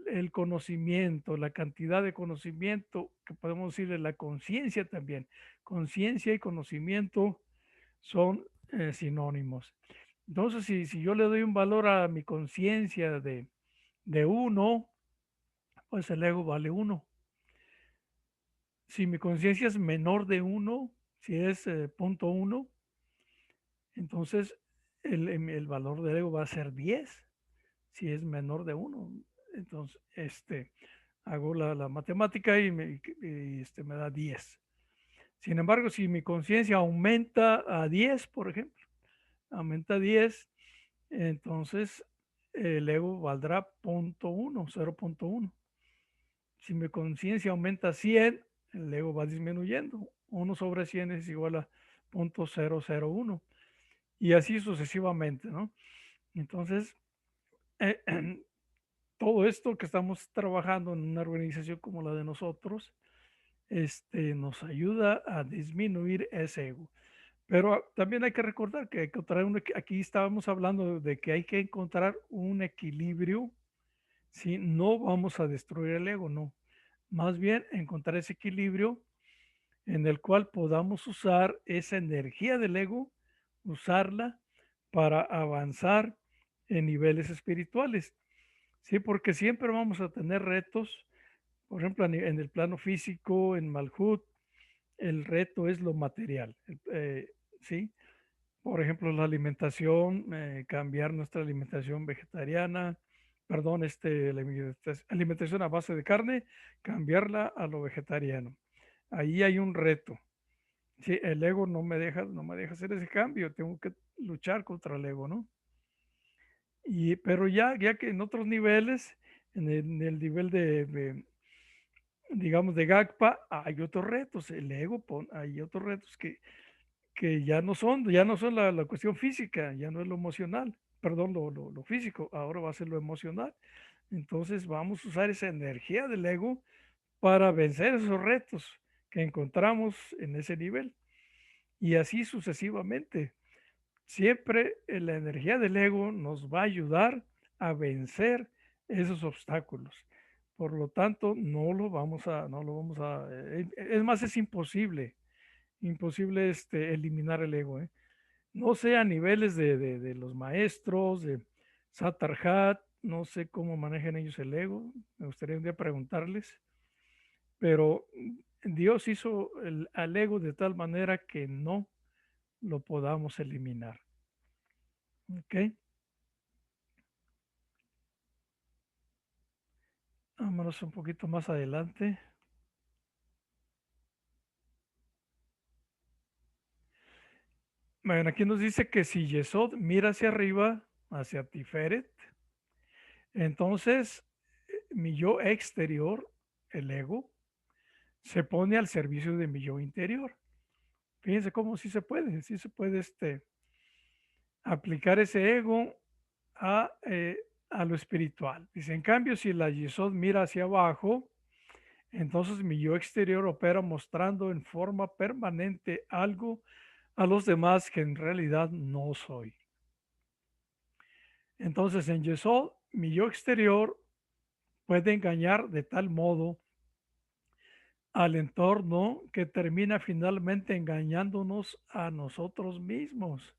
el conocimiento, la cantidad de conocimiento, que podemos decirle la conciencia también. Conciencia y conocimiento son sinónimos. Entonces, si yo le doy un valor a mi conciencia de uno, pues el ego vale uno. Si mi conciencia es menor de uno, si es punto uno, entonces el valor del ego va a ser 10 si es menor de uno. Entonces, hago la matemática me da 10. Sin embargo, si mi conciencia aumenta a 10, por ejemplo, aumenta a 10, entonces el ego valdrá 0.1, 0.1. Si mi conciencia aumenta a 100, el ego va disminuyendo. 1 sobre 100 es igual a 0.001 y así sucesivamente, ¿no? Entonces, eh, todo esto que estamos trabajando en una organización como la de nosotros, nos ayuda a disminuir ese ego. Pero también hay que recordar que hay que encontrar aquí estábamos hablando de que hay que encontrar un equilibrio, ¿sí? No vamos a destruir el ego, no. Más bien encontrar ese equilibrio en el cual podamos usar esa energía del ego, usarla para avanzar en niveles espirituales, ¿sí? Porque siempre vamos a tener retos, por ejemplo, en el plano físico, en Malhut, el reto es lo material, ¿sí? Por ejemplo, la alimentación, cambiar nuestra alimentación vegetariana, perdón, la alimentación a base de carne, cambiarla a lo vegetariano. Ahí hay un reto. Sí, el ego no me deja hacer ese cambio, tengo que luchar contra el ego, ¿no? Pero ya que en otros niveles, en el nivel digamos, de GACPA, hay otros retos, el ego, hay otros retos que ya no son la cuestión física, ya no es lo emocional, perdón, lo físico, ahora va a ser lo emocional. Entonces vamos a usar esa energía del ego para vencer esos retos que encontramos en ese nivel. Y así sucesivamente. Siempre la energía del ego nos va a ayudar a vencer esos obstáculos. Por lo tanto, no lo vamos a, es más, es imposible imposible eliminar el ego, ¿eh? No sé a niveles de los maestros, de Satar, no sé cómo manejan ellos el ego, me gustaría un día preguntarles, pero Dios hizo al ego de tal manera que no lo podamos eliminar. ¿Ok? Vámonos un poquito más adelante. Bueno, aquí nos dice que si Yesod mira hacia arriba, hacia Tiferet, entonces mi yo exterior, el ego, se pone al servicio de mi yo interior. Fíjense cómo sí se puede aplicar ese ego a lo espiritual. Dice, en cambio, si la Yesod mira hacia abajo, entonces mi yo exterior opera mostrando en forma permanente algo a los demás que en realidad no soy. Entonces en Yesod, mi yo exterior puede engañar de tal modo al entorno que termina finalmente engañándonos a nosotros mismos.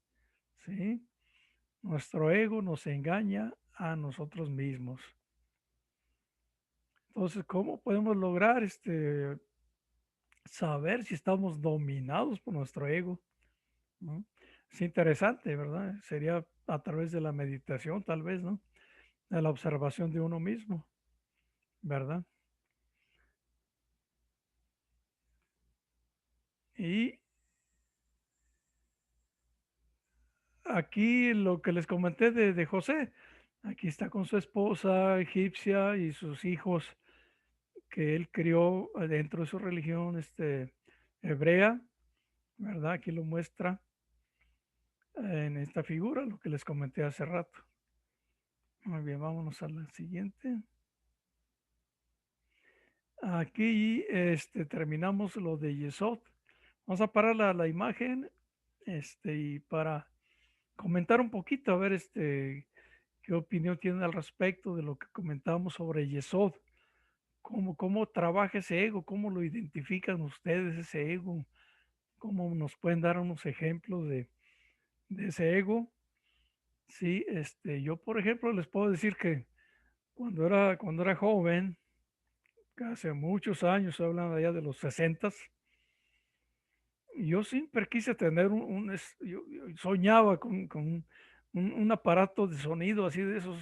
¿Sí? Nuestro ego nos engaña a nosotros mismos. Entonces, ¿cómo podemos lograr saber si estamos dominados por nuestro ego? ¿No? Es interesante, ¿verdad? Sería a través de la meditación, tal vez, ¿no? De la observación de uno mismo, ¿verdad? Y aquí lo que les comenté de José, aquí está con su esposa egipcia y sus hijos que él crió dentro de su religión hebrea, ¿verdad? Aquí lo muestra en esta figura, lo que les comenté hace rato. Muy bien, vámonos a la siguiente. Aquí terminamos lo de Yesod. Vamos a parar la imagen y para comentar un poquito, a ver qué opinión tienen al respecto de lo que comentamos sobre Yesod. ¿Cómo trabaja ese ego? ¿Cómo lo identifican ustedes ese ego? ¿Cómo nos pueden dar unos ejemplos de ese ego? Sí, yo por ejemplo les puedo decir que cuando era joven, hace muchos años, hablando allá de los 60, yo siempre quise tener yo soñaba con un aparato de sonido así de esos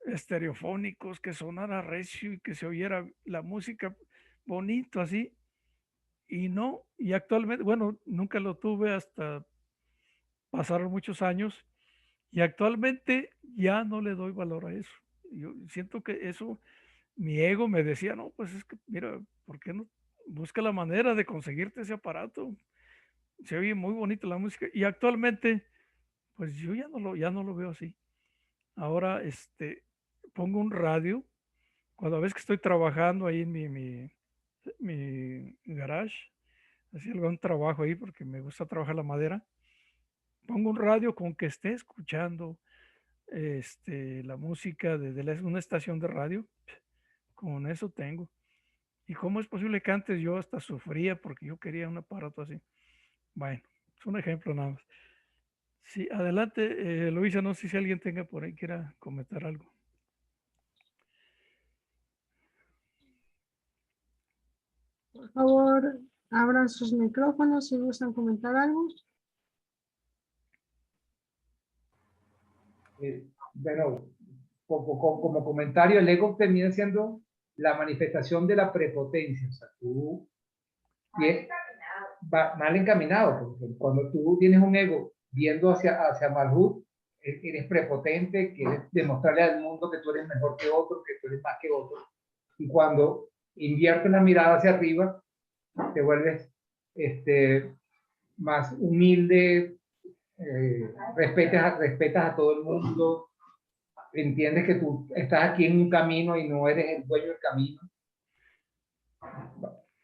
estereofónicos que sonara recio y que se oyera la música bonito así. Y no, y actualmente, bueno, nunca lo tuve hasta pasaron muchos años y actualmente ya no le doy valor a eso. Yo siento que eso, mi ego me decía, no, pues es que, mira, ¿por qué no busca la manera de conseguirte ese aparato? Se oye muy bonita la música y actualmente, pues yo ya no lo veo así. Ahora, pongo un radio cuando ves que estoy trabajando ahí en mi garage, así algún trabajo ahí porque me gusta trabajar la madera. Pongo un radio con que esté escuchando la música de una estación de radio, con eso tengo. ¿Y cómo es posible que antes yo hasta sufría porque yo quería un aparato así? Bueno, es un ejemplo nada más. Sí, adelante, Luisa, no sé si alguien tenga por ahí quiera comentar algo. Por favor, abran sus micrófonos si gustan comentar algo. Bueno, como comentario, el ego termina siendo la manifestación de la prepotencia. O sea, tú mal encaminado, porque cuando tú tienes un ego viendo hacia Malhut, eres prepotente, quieres demostrarle al mundo que tú eres mejor que otro, que tú eres más que otro. Y cuando inviertes la mirada hacia arriba, te vuelves más humilde, respetas a todo el mundo, entiendes que tú estás aquí en un camino y no eres el dueño del camino.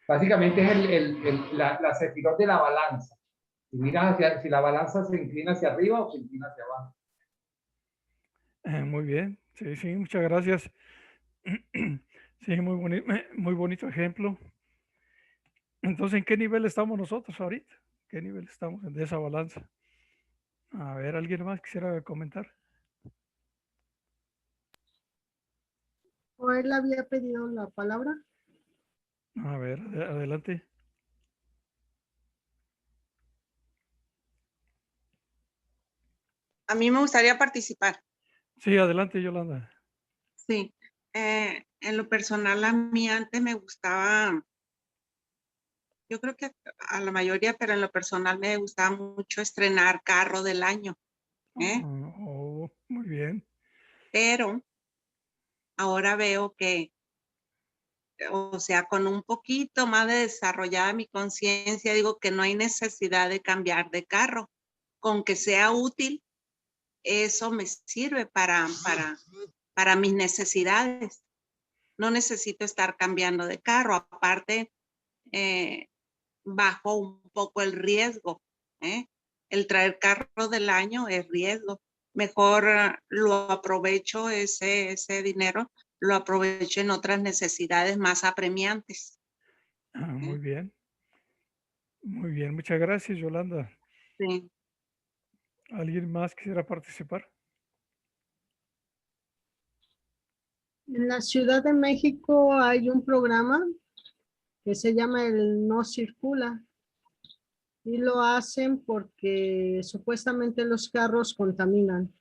Básicamente es la sefirot de la balanza. Si miras si la balanza se inclina hacia arriba o se inclina hacia abajo. Muy bien, sí, sí, muchas gracias. Sí, muy bonito ejemplo. Entonces, ¿en qué nivel estamos nosotros ahorita? ¿Qué nivel estamos de esa balanza? A ver, ¿alguien más quisiera comentar? ¿O él había pedido la palabra? A ver, adelante. A mí me gustaría participar. Sí, adelante, Yolanda. Sí. En lo personal, a mí antes me gustaba, yo creo que a la mayoría, pero en lo personal me gustaba mucho estrenar carro del año. Oh, muy bien. Pero ahora veo que, o sea, con un poquito más de desarrollada mi conciencia, digo que no hay necesidad de cambiar de carro. Con que sea útil, eso me sirve para mis necesidades. No necesito estar cambiando de carro. Aparte, bajo un poco el riesgo. ¿eh? El traer carro del año es riesgo. Mejor lo aprovecho, ese dinero, lo aprovecho en otras necesidades más apremiantes. Muy bien. Muy bien, muchas gracias, Yolanda. Sí. ¿Alguien más quisiera participar? En la Ciudad de México hay un programa que se llama el No Circula y lo hacen porque supuestamente los carros contaminan.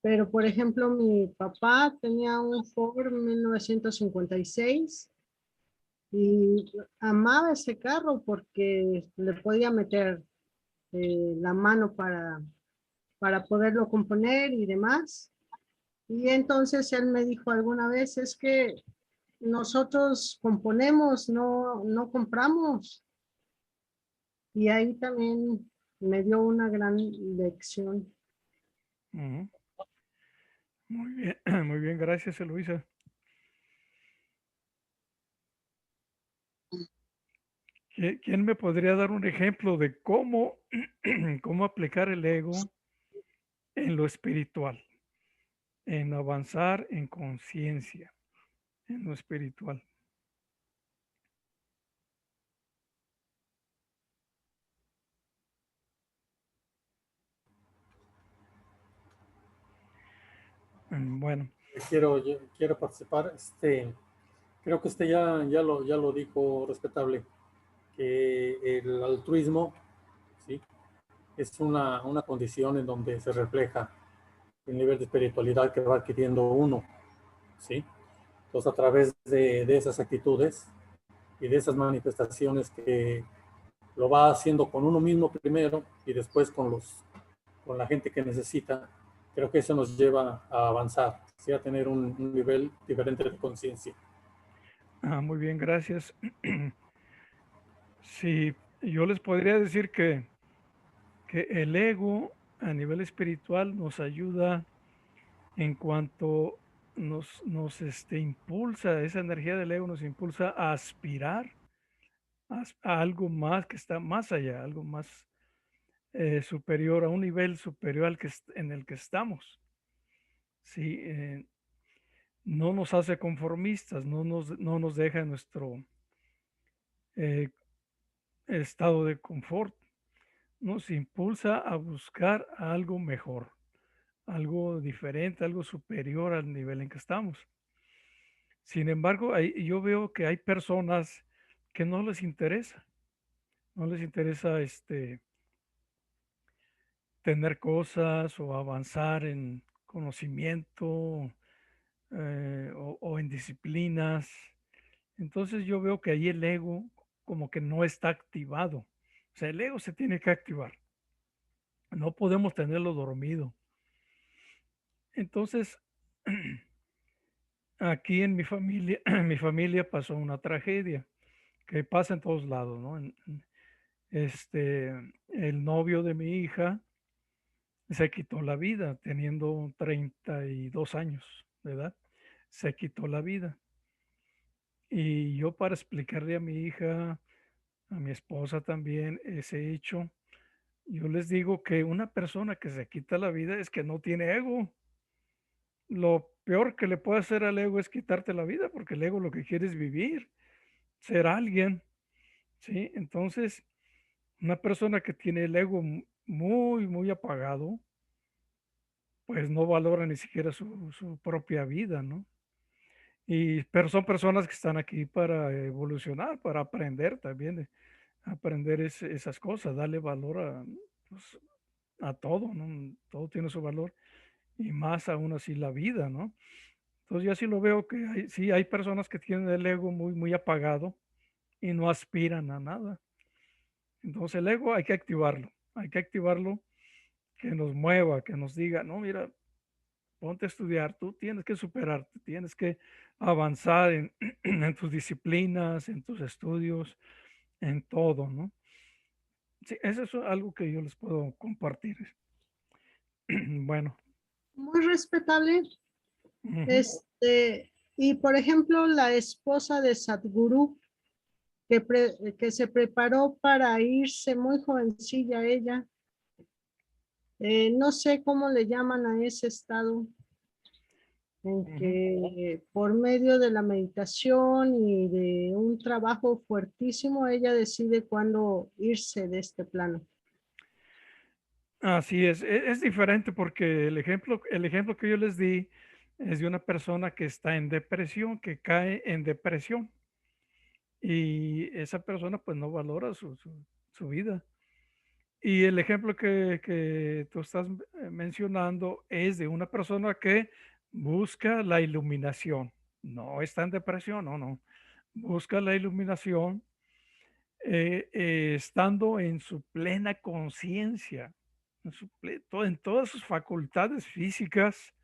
Pero, por ejemplo, mi papá tenía un Ford 1956 y amaba ese carro porque le podía meter la mano para poderlo componer y demás. Y entonces él me dijo alguna vez, es que nosotros componemos, no compramos. Y ahí también me dio una gran lección. Ujú. Muy bien, muy bien, gracias, Eloisa. ¿Quién me podría dar un ejemplo de cómo, cómo aplicar el ego en lo espiritual, en avanzar en conciencia, en lo espiritual? Bueno, Quiero participar. Creo que ya lo dijo respetable, que el altruismo, ¿sí? Es una condición en donde se refleja el nivel de espiritualidad que va adquiriendo uno, ¿sí? Entonces, a través de esas actitudes y de esas manifestaciones que lo va haciendo con uno mismo primero y después con la gente que necesita, creo que eso nos lleva a avanzar, ¿sí? A tener un nivel diferente de conciencia. muy bien, gracias. Sí, yo les podría decir que el ego a nivel espiritual nos ayuda en cuanto nos impulsa, esa energía del ego nos impulsa a aspirar a algo más que está más allá, algo más superior, a un nivel superior al en el que estamos. Sí, no nos hace conformistas, no nos deja en nuestro eh, estado de confort, nos impulsa a buscar algo mejor, algo diferente, algo superior al nivel en que estamos. Sin embargo, yo veo que hay personas que no les interesa tener cosas o avanzar en conocimiento o en disciplinas. Entonces yo veo que ahí el ego como que no está activado. O sea, el ego se tiene que activar. No podemos tenerlo dormido. Entonces, aquí en mi familia, en mi familia pasó una tragedia que pasa en todos lados, ¿no? Este, el novio de mi hija se quitó la vida teniendo 32 años de edad. Se quitó la vida. Y yo para explicarle a mi hija, a mi esposa también, ese hecho, yo les digo que una persona que se quita la vida es que no tiene ego. Lo peor que le puede hacer al ego es quitarte la vida, porque el ego lo que quiere es vivir, ser alguien. ¿sí? Entonces, una persona que tiene el ego muy, muy apagado, pues no valora ni siquiera su propia vida, ¿no? Pero son personas que están aquí para evolucionar, para aprender también, aprender esas cosas, darle valor pues, a todo, ¿no? Todo tiene su valor y más aún así la vida, ¿no? Entonces yo sí lo veo que sí hay personas que tienen el ego muy, muy apagado y no aspiran a nada. Entonces el ego hay que activarlo, que nos mueva, que nos diga, no, mira, ponte a estudiar, tú tienes que superarte, tienes que avanzar en, en tus disciplinas, en tus estudios, en todo, ¿no? Sí, eso es algo que yo les puedo compartir. Bueno. Muy respetable. Ujú. Y por ejemplo, la esposa de Sadhguru, que se preparó para irse muy jovencilla ella. No sé cómo le llaman a ese estado, en que por medio de la meditación y de un trabajo fuertísimo, ella decide cuándo irse de este plano. Así es diferente porque el ejemplo que yo les di es de una persona que está en depresión, que cae en depresión y esa persona pues no valora su vida. Y el ejemplo que tú estás mencionando es de una persona que busca la iluminación. No está en depresión, no, no. Busca la iluminación estando en su plena conciencia, en todas sus facultades físicas,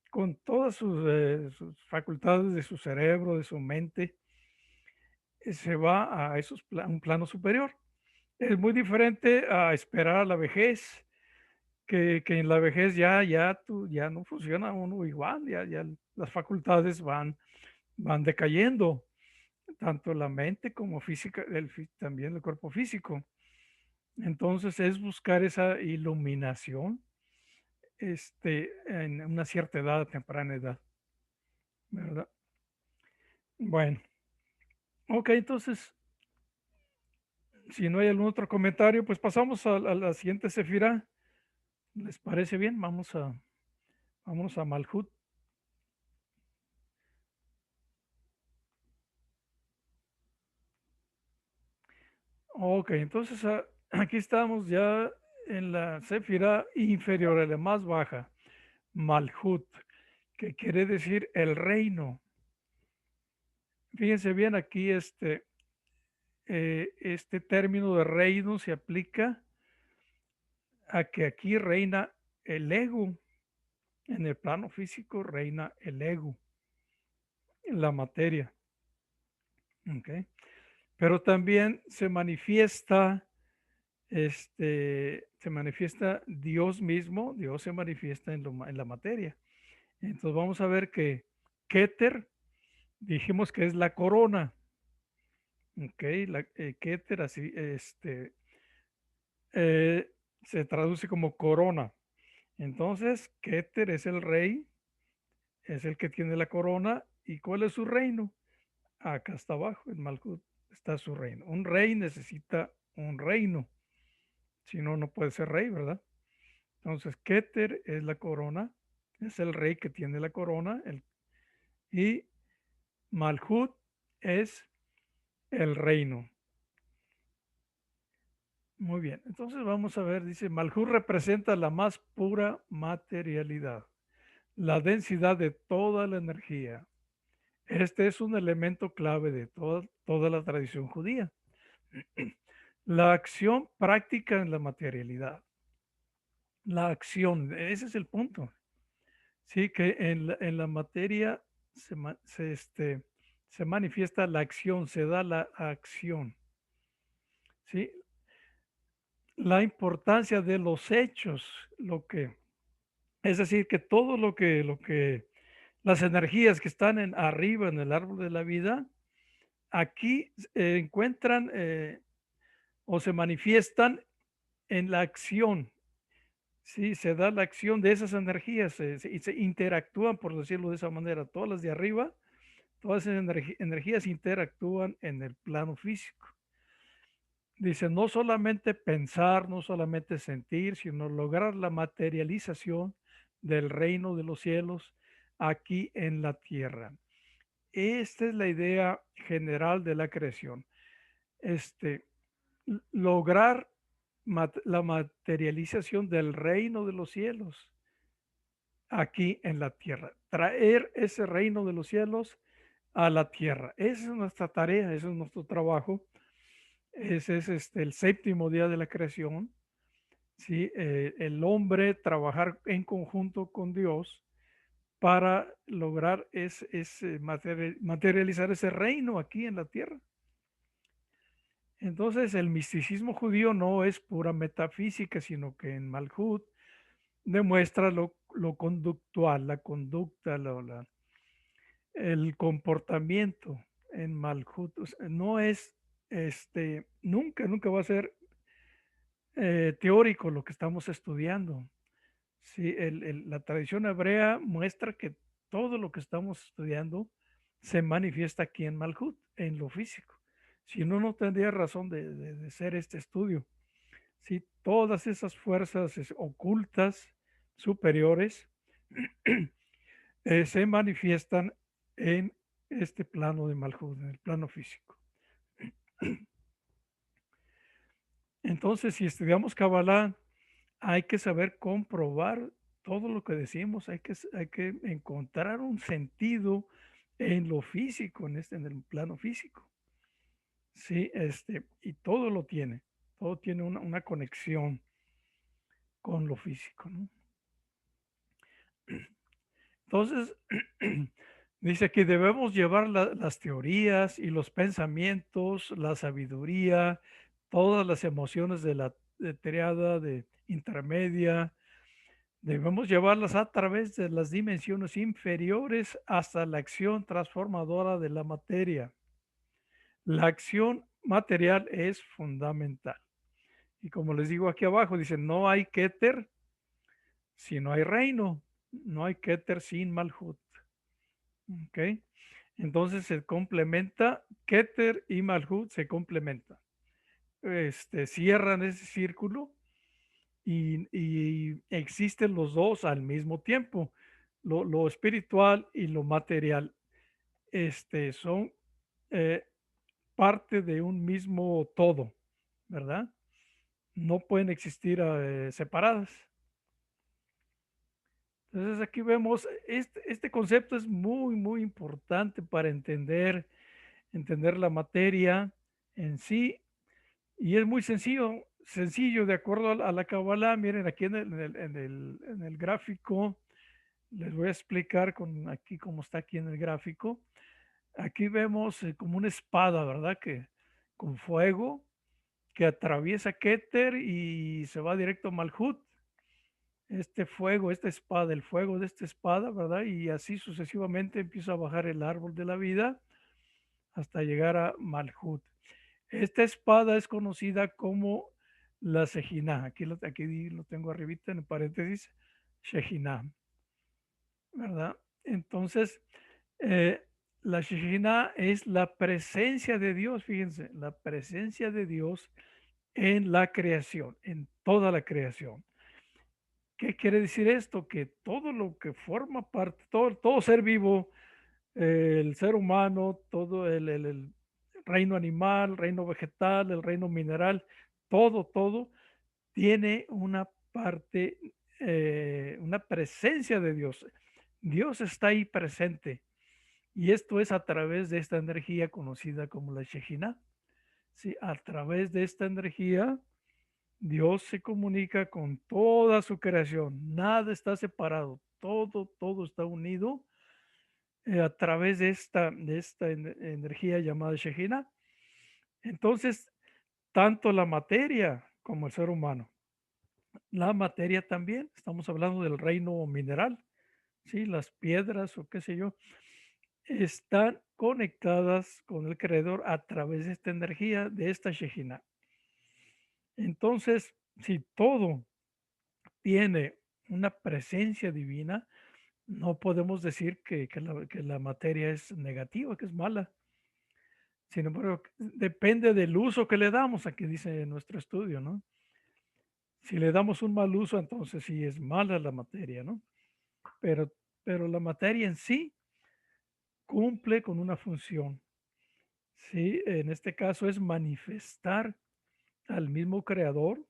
con todas sus facultades de su cerebro, de su mente, se va a un plano superior. Es muy diferente a esperar a la vejez, que en la vejez ya no funciona uno igual, ya las facultades van decayendo, tanto la mente como física, también el cuerpo físico. Entonces es buscar esa iluminación en una cierta edad, temprana edad, ¿verdad? Bueno, ok, entonces, si no hay algún otro comentario, pues pasamos a la siguiente sefirá. ¿Les parece bien? Vámonos a Malhut. Ok, entonces aquí estamos ya en la sefirá inferior, a la más baja, Malhut, que quiere decir el reino. Fíjense bien, aquí este término de reino se aplica a que aquí reina el ego. En el plano físico reina el ego, en la materia. ¿Okay? Pero también se manifiesta Dios mismo, Dios se manifiesta en la materia. Entonces vamos a ver que Keter, dijimos que es la corona. Ok, Keter así, se traduce como corona. Entonces, Keter es el rey, es el que tiene la corona. ¿Y cuál es su reino? Acá está abajo, en Malkut está su reino. Un rey necesita un reino, si no, no puede ser rey, ¿verdad? Entonces, Keter es la corona, es el rey que tiene la corona, y Malhut es el reino. Muy bien, entonces vamos a ver, dice, Malhut representa la más pura materialidad, la densidad de toda la energía. Este es un elemento clave de toda la tradición judía. La acción práctica en la materialidad. La acción, ese es el punto. Sí, que en la materia se manifiesta la acción, se da la acción. ¿Sí? La importancia de los hechos, es decir, que todo las energías que están arriba en el árbol de la vida, aquí encuentran o se manifiestan en la acción. Sí, se da la acción de esas energías y se interactúan, por decirlo de esa manera. Todas las de arriba, todas esas energías interactúan en el plano físico. Dice, no solamente pensar, no solamente sentir, sino lograr la materialización del reino de los cielos aquí en la tierra. Esta es la idea general de la creación. Lograr la materialización del reino de los cielos aquí en la tierra. Traer ese reino de los cielos a la tierra. Esa es nuestra tarea, ese es nuestro trabajo. Ese es el séptimo día de la creación. ¿Sí? El hombre trabajar en conjunto con Dios para lograr materializar ese reino aquí en la tierra. Entonces el misticismo judío no es pura metafísica, sino que en Malhut demuestra lo conductual, la conducta, el comportamiento en Malhut. O sea, no es, nunca va a ser teórico lo que estamos estudiando. Sí, la tradición hebrea muestra que todo lo que estamos estudiando se manifiesta aquí en Malhut, en lo físico. Si no, no tendría razón de ser este estudio. Sí, todas esas fuerzas ocultas superiores se manifiestan en este plano de Malhut, en el plano físico. Entonces, si estudiamos Kabbalah, hay que saber comprobar todo lo que decimos, hay que encontrar un sentido en lo físico, en el plano físico. Sí, y todo lo tiene, todo tiene una conexión con lo físico, ¿no? Entonces, dice que debemos llevar las teorías y los pensamientos, la sabiduría, todas las emociones de la triada de intermedia, debemos llevarlas a través de las dimensiones inferiores hasta la acción transformadora de la materia. La acción material es fundamental. Y como les digo aquí abajo, dice, no hay Keter si no hay reino, no hay Keter sin Malhut. ¿Ok? Entonces se complementa, Keter y Malhut se complementan. Cierran ese círculo y existen los dos al mismo tiempo. Lo espiritual y lo material son parte de un mismo todo, ¿verdad? No pueden existir separadas. Entonces aquí vemos, este concepto es muy importante para entender la materia en sí, y es muy sencillo de acuerdo a la Kabbalah. Miren aquí en el gráfico, les voy a explicar aquí como está aquí en el gráfico. Aquí vemos como una espada, ¿verdad? Que con fuego que atraviesa Keter y se va directo a Malhut. Este fuego, esta espada, el fuego de esta espada, ¿verdad? Y así sucesivamente empieza a bajar el árbol de la vida hasta llegar a Malhut. Esta espada es conocida como la Shejinah. Aquí lo tengo arribita en el paréntesis, Shejinah, ¿verdad? Entonces, la Shejinah es la presencia de Dios, fíjense, la presencia de Dios en la creación, en toda la creación. ¿Qué quiere decir esto? Que todo lo que forma parte, todo ser vivo, el ser humano, todo el reino animal, reino vegetal, el reino mineral, todo tiene una parte, una presencia de Dios. Dios está ahí presente. Y esto es a través de esta energía conocida como la Shejinah. Sí, a través de esta energía, Dios se comunica con toda su creación. Nada está separado. Todo está unido a través de esta energía llamada Shejinah. Entonces, tanto la materia como el ser humano. La materia también, estamos hablando del reino mineral, ¿sí? Las piedras o qué sé yo, están conectadas con el creador a través de esta energía, de esta Shejinah. Entonces, si todo tiene una presencia divina, no podemos decir que la materia es negativa, que es mala. Sin embargo, depende del uso que le damos, aquí dice nuestro estudio, ¿no? Si le damos un mal uso, entonces sí es mala la materia, ¿no? Pero, pero la materia en sí cumple con una función. Sí, en este caso es manifestar al mismo creador,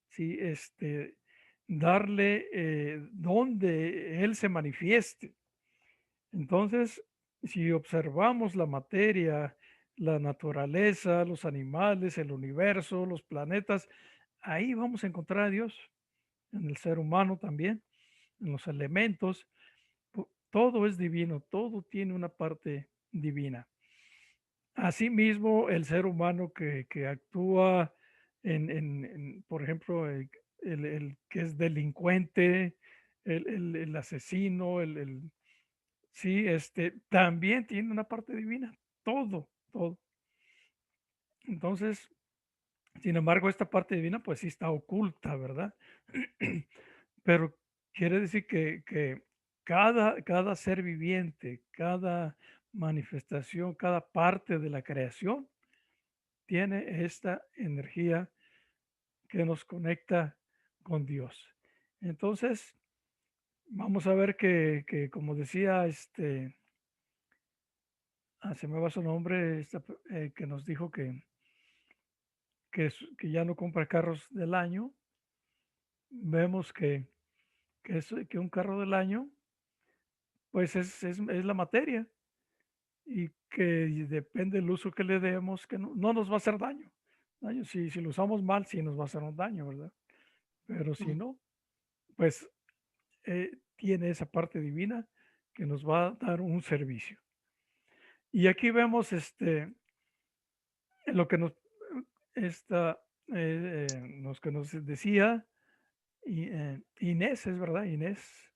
sí, darle donde él se manifieste. Entonces, si observamos la materia, la naturaleza, los animales, el universo, los planetas, ahí vamos a encontrar a Dios, en el ser humano también, en los elementos. Todo es divino, todo tiene una parte divina. Asimismo, el ser humano que actúa por ejemplo, el que es delincuente, el asesino, sí, también tiene una parte divina, todo, todo. Entonces, sin embargo, esta parte divina pues sí está oculta, ¿verdad? Pero quiere decir que cada ser viviente, cada manifestación, cada parte de la creación tiene esta energía que nos conecta con Dios. Entonces, vamos a ver que como decía, se me va su nombre, que nos dijo que ya no compra carros del año. Vemos que un carro del año, pues es la materia y que depende del uso que le demos, que no nos va a hacer daño. Si lo usamos mal, sí nos va a hacer un daño, ¿verdad? Pero si no, pues tiene esa parte divina que nos va a dar un servicio. Y aquí vemos lo que esta, que nos decía Inés, es verdad, Inés.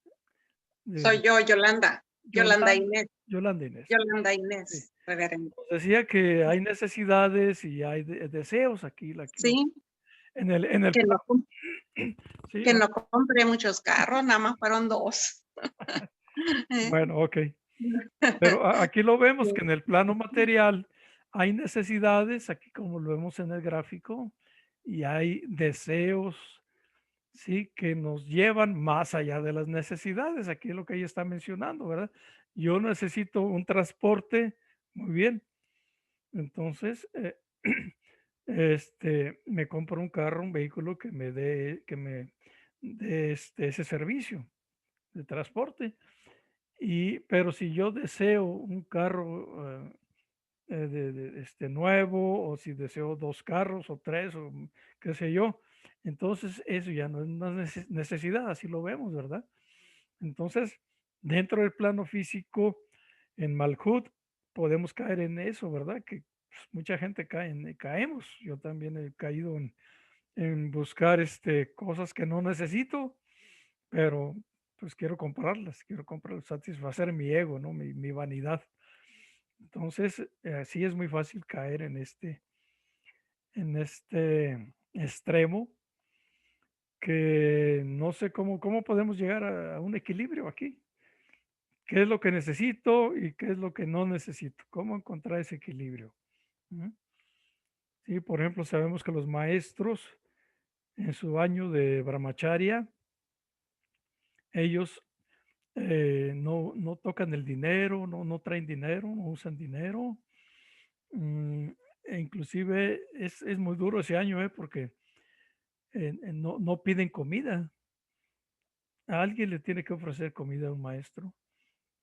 Soy yo, Yolanda. Yolanda Yolanda, Inés. Yolanda Inés. Yolanda Sí. Inés, reverendo. Nos decía que hay necesidades y hay deseos aquí. Sí, En el que no, sí, que no compré muchos carros, nada más fueron 2. bueno, ok. Pero aquí lo vemos que en el plano material hay necesidades, aquí como lo vemos en el gráfico, y hay deseos, sí, que nos llevan más allá de las necesidades. Aquí es lo que ella está mencionando, ¿verdad? Yo necesito un transporte, muy bien. Entonces, me compro un carro, un vehículo que me dé ese servicio de transporte. Pero si yo deseo un carro nuevo, o si deseo 2 carros o 3 o qué sé yo, entonces eso ya no es una necesidad, así lo vemos, ¿verdad? Entonces, dentro del plano físico, en Malhut, podemos caer en eso, ¿verdad? Que pues, mucha gente caemos. Yo también he caído en buscar cosas que no necesito, pero pues quiero comprarlas, satisfacer mi ego, ¿no? Mi vanidad. Entonces, sí es muy fácil caer en este extremo que no sé cómo podemos llegar a un equilibrio aquí. ¿Qué es lo que necesito y qué es lo que no necesito? ¿Cómo encontrar ese equilibrio? Ujú. Sí, por ejemplo, sabemos que los maestros en su año de brahmacharya, ellos no tocan el dinero, no traen dinero, no usan dinero. E inclusive es muy duro ese año, porque no piden comida. A alguien le tiene que ofrecer comida a un maestro.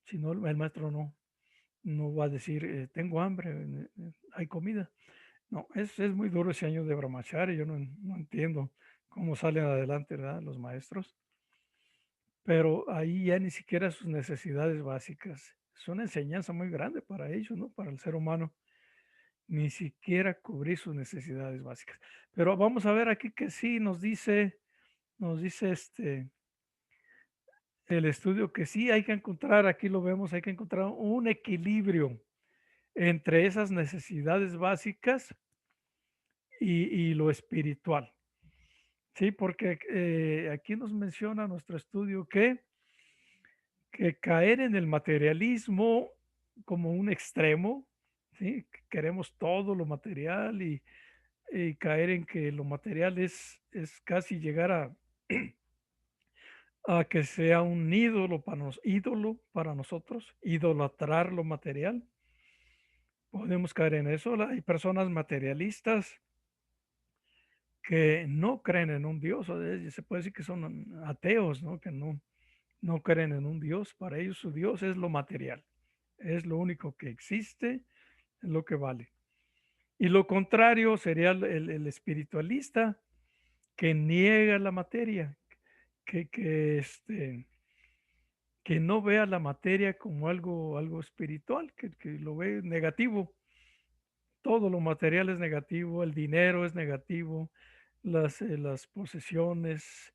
Si no, el maestro no va a decir, tengo hambre, hay comida. No, es muy duro ese año de brahmacharya. Yo no entiendo cómo salen adelante, ¿verdad? Los maestros. Pero ahí ya ni siquiera sus necesidades básicas. Es una enseñanza muy grande para ellos, ¿no? Para el ser humano. Ni siquiera cubrir sus necesidades básicas. Pero vamos a ver aquí que sí nos dice el estudio que sí hay que encontrar, aquí lo vemos, hay que encontrar un equilibrio entre esas necesidades básicas y lo espiritual. Sí, porque aquí nos menciona nuestro estudio que caer en el materialismo como un extremo, ¿sí? Queremos todo lo material y caer en que lo material es casi llegar a que sea un ídolo para nosotros, idolatrar lo material. Podemos caer en eso. Hay personas materialistas que no creen en un Dios, se puede decir que son ateos, ¿no? Que no creen en un Dios. Para ellos su Dios es lo material, es lo único que existe, es lo que vale. Y lo contrario sería el espiritualista que niega la materia, que no vea la materia como algo espiritual, que lo ve negativo. Todo lo material es negativo, el dinero es negativo, las posesiones.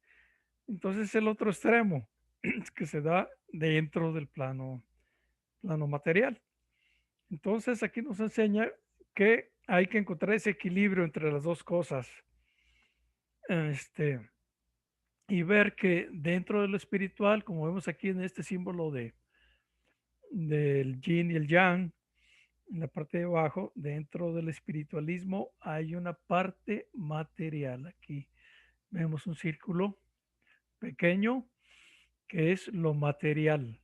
Entonces el otro extremo que se da dentro del plano material. Entonces aquí nos enseña que hay que encontrar ese equilibrio entre las dos cosas. Y ver que dentro de lo espiritual, como vemos aquí en este símbolo del yin y el yang, en la parte de abajo, dentro del espiritualismo hay una parte material. Aquí vemos un círculo pequeño que es lo material.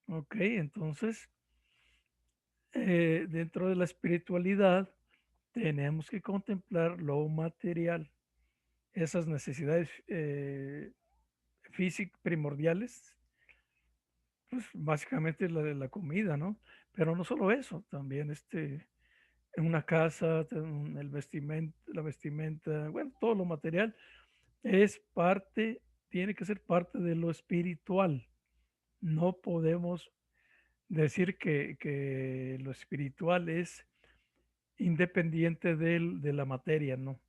Ok, entonces dentro de la espiritualidad tenemos que contemplar lo material, esas necesidades físicas primordiales, pues básicamente la de la comida, ¿no? Pero no solo eso, también en una casa, la vestimenta, bueno, todo lo material es parte, tiene que ser parte de lo espiritual. No podemos decir que lo espiritual es independiente de la materia, ¿no?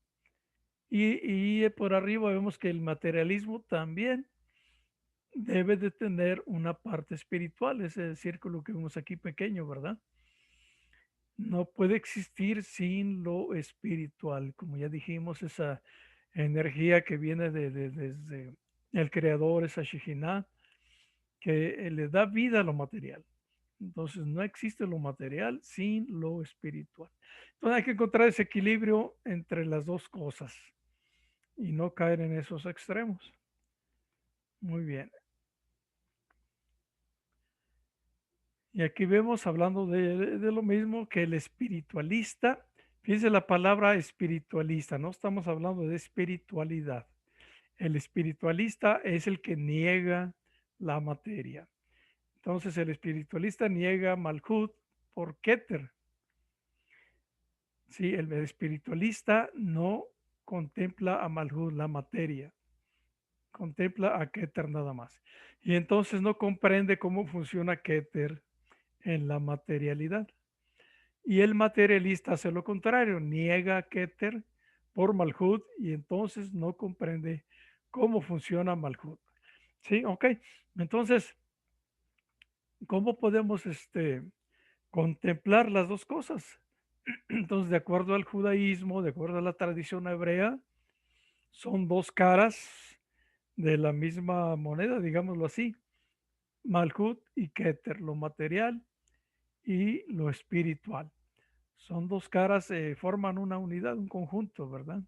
Y por arriba vemos que el materialismo también debe de tener una parte espiritual, ese círculo que vemos aquí pequeño, ¿verdad? No puede existir sin lo espiritual, como ya dijimos, esa energía que viene desde el creador, esa Shekhinah, que le da vida a lo material. Entonces no existe lo material sin lo espiritual. Entonces hay que encontrar ese equilibrio entre las dos cosas y no caer en esos extremos. Muy bien. Y aquí vemos hablando de lo mismo que el espiritualista. Fíjense la palabra espiritualista, no estamos hablando de espiritualidad. El espiritualista es el que niega la materia. Entonces el espiritualista niega Malhut por Keter. Sí, el espiritualista no contempla a Malhut, la materia, contempla a Keter nada más. Y entonces no comprende cómo funciona Keter en la materialidad. Y el materialista hace lo contrario, niega a Keter por Malhut y entonces no comprende cómo funciona Malhut. Sí, ok. Entonces, ¿cómo podemos contemplar las dos cosas? Entonces, de acuerdo al judaísmo, de acuerdo a la tradición hebrea, son dos caras de la misma moneda, digámoslo así. Malhut y Keter, lo material y lo espiritual. Son dos caras, forman una unidad, un conjunto, ¿verdad?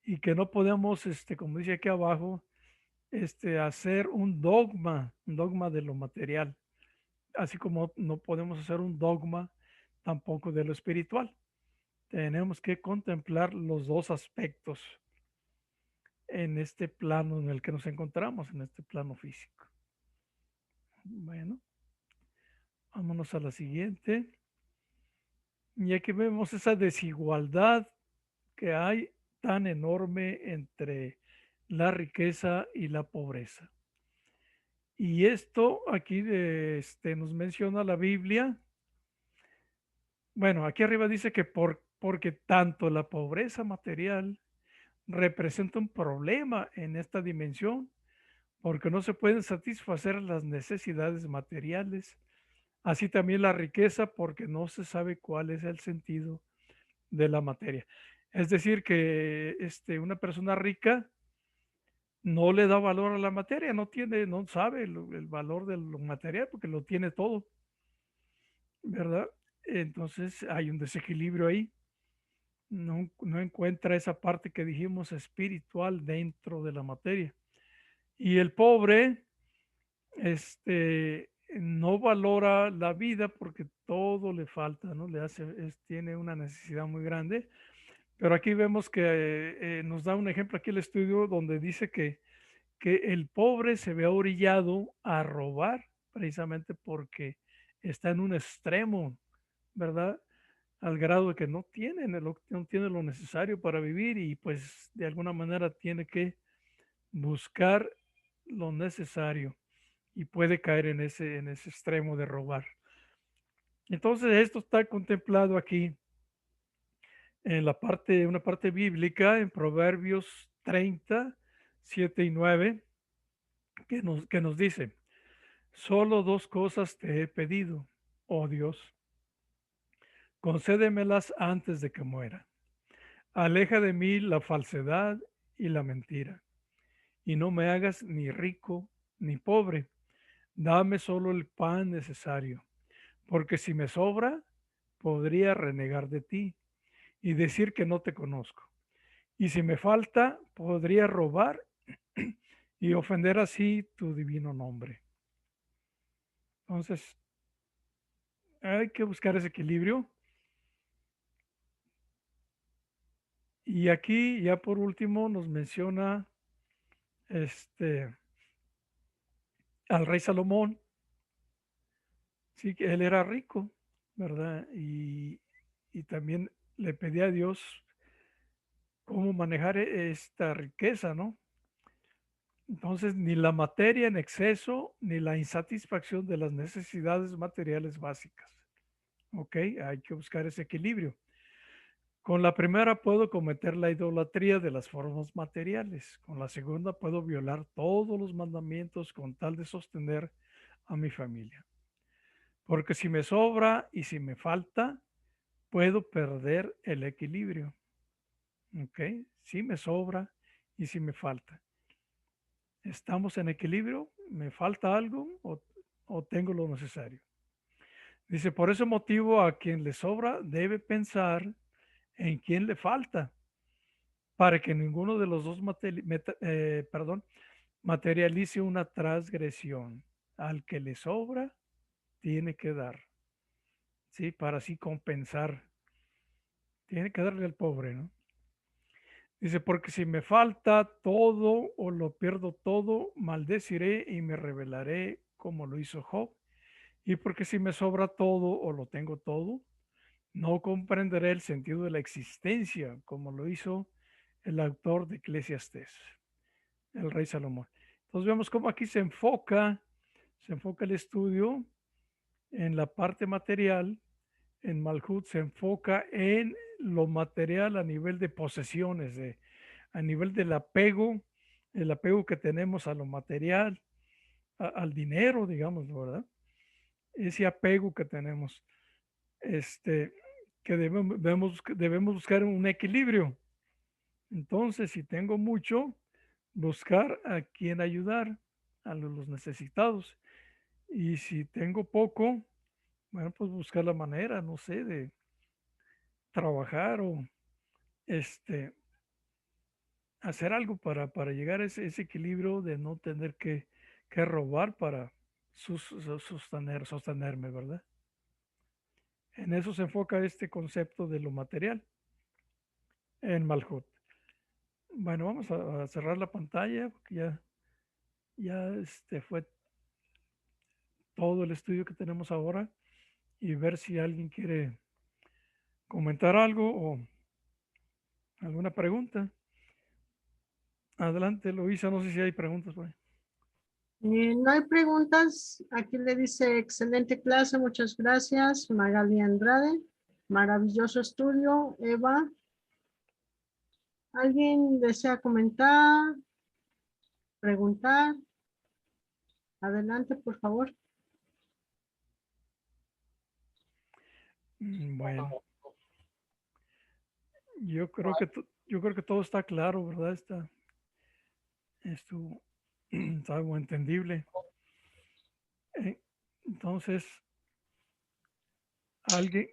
Y que no podemos, como dice aquí abajo, hacer un dogma de lo material, así como no podemos hacer un dogma tampoco de lo espiritual. Tenemos que contemplar los dos aspectos en este plano en el que nos encontramos, en este plano físico. Bueno, vámonos a la siguiente. Y aquí vemos esa desigualdad que hay tan enorme entre la riqueza y la pobreza. Y esto aquí nos menciona la Biblia. Bueno, aquí arriba dice que porque tanto la pobreza material representa un problema en esta dimensión, porque no se pueden satisfacer las necesidades materiales, así también la riqueza, porque no se sabe cuál es el sentido de la materia. Es decir, que una persona rica no le da valor a la materia, no sabe el valor de lo material porque lo tiene todo. ¿verdad? Entonces hay un desequilibrio ahí. No encuentra esa parte que dijimos espiritual dentro de la materia. Y el pobre, no valora la vida porque todo le falta, ¿no? Tiene una necesidad muy grande. Pero aquí vemos que nos da un ejemplo aquí el estudio donde dice que el pobre se ve orillado a robar precisamente porque está en un extremo, ¿verdad? Al grado de que no tiene lo necesario para vivir y pues de alguna manera tiene que buscar lo necesario y puede caer en ese extremo de robar. Entonces esto está contemplado aquí en una parte bíblica en Proverbios 30, 7 y 9, que nos dice, solo dos cosas te he pedido, oh Dios, concédemelas antes de que muera. Aleja de mí la falsedad y la mentira, y no me hagas ni rico ni pobre. Dame solo el pan necesario, porque si me sobra, podría renegar de ti y decir que no te conozco. Y si me falta, podría robar y ofender así tu divino nombre. Entonces, hay que buscar ese equilibrio. Y aquí, ya por último, nos menciona al rey Salomón. Sí, que él era rico, ¿verdad? Y también le pedía a Dios cómo manejar esta riqueza, ¿no? Entonces, ni la materia en exceso, ni la insatisfacción de las necesidades materiales básicas. ¿Ok? Hay que buscar ese equilibrio. Con la primera puedo cometer la idolatría de las formas materiales. Con la segunda puedo violar todos los mandamientos con tal de sostener a mi familia. Porque si me sobra y si me falta, puedo perder el equilibrio. ¿Ok? Si me sobra y si me falta. ¿Estamos en equilibrio? ¿Me falta algo o tengo lo necesario? Dice, por ese motivo a quien le sobra debe pensar en quién le falta, para que ninguno de los dos materialice una transgresión. Al que le sobra, tiene que dar, ¿sí? Para así compensar. Tiene que darle al pobre, ¿no? Dice, porque si me falta todo o lo pierdo todo, maldeciré y me rebelaré como lo hizo Job. Y porque si me sobra todo o lo tengo todo, no comprenderé el sentido de la existencia, como lo hizo el autor de Eclesiastés, el rey Salomón. Entonces vemos cómo aquí se enfoca el estudio en la parte material. En Malhut se enfoca en lo material a nivel de posesiones, a nivel del apego, el apego que tenemos a lo material, al dinero, digamos, ¿verdad? Ese apego que tenemos, que debemos buscar un equilibrio. Entonces, si tengo mucho, buscar a quien ayudar, a los necesitados. Y si tengo poco, bueno, pues buscar la manera, no sé, de trabajar o hacer algo para llegar a ese equilibrio de no tener que robar para sostenerme, ¿verdad? En eso se enfoca este concepto de lo material en Malhut. Bueno, vamos a cerrar la pantalla porque ya fue todo el estudio que tenemos ahora y ver si alguien quiere comentar algo o alguna pregunta. Adelante, Luisa, no sé si hay preguntas por ahí. No hay preguntas. Aquí le dice excelente clase, muchas gracias. Magali Andrade, maravilloso estudio. Eva, ¿alguien desea comentar, preguntar? Adelante, por favor. Bueno, yo creo que todo está claro, ¿verdad? Esto está algo entendible. Entonces, alguien.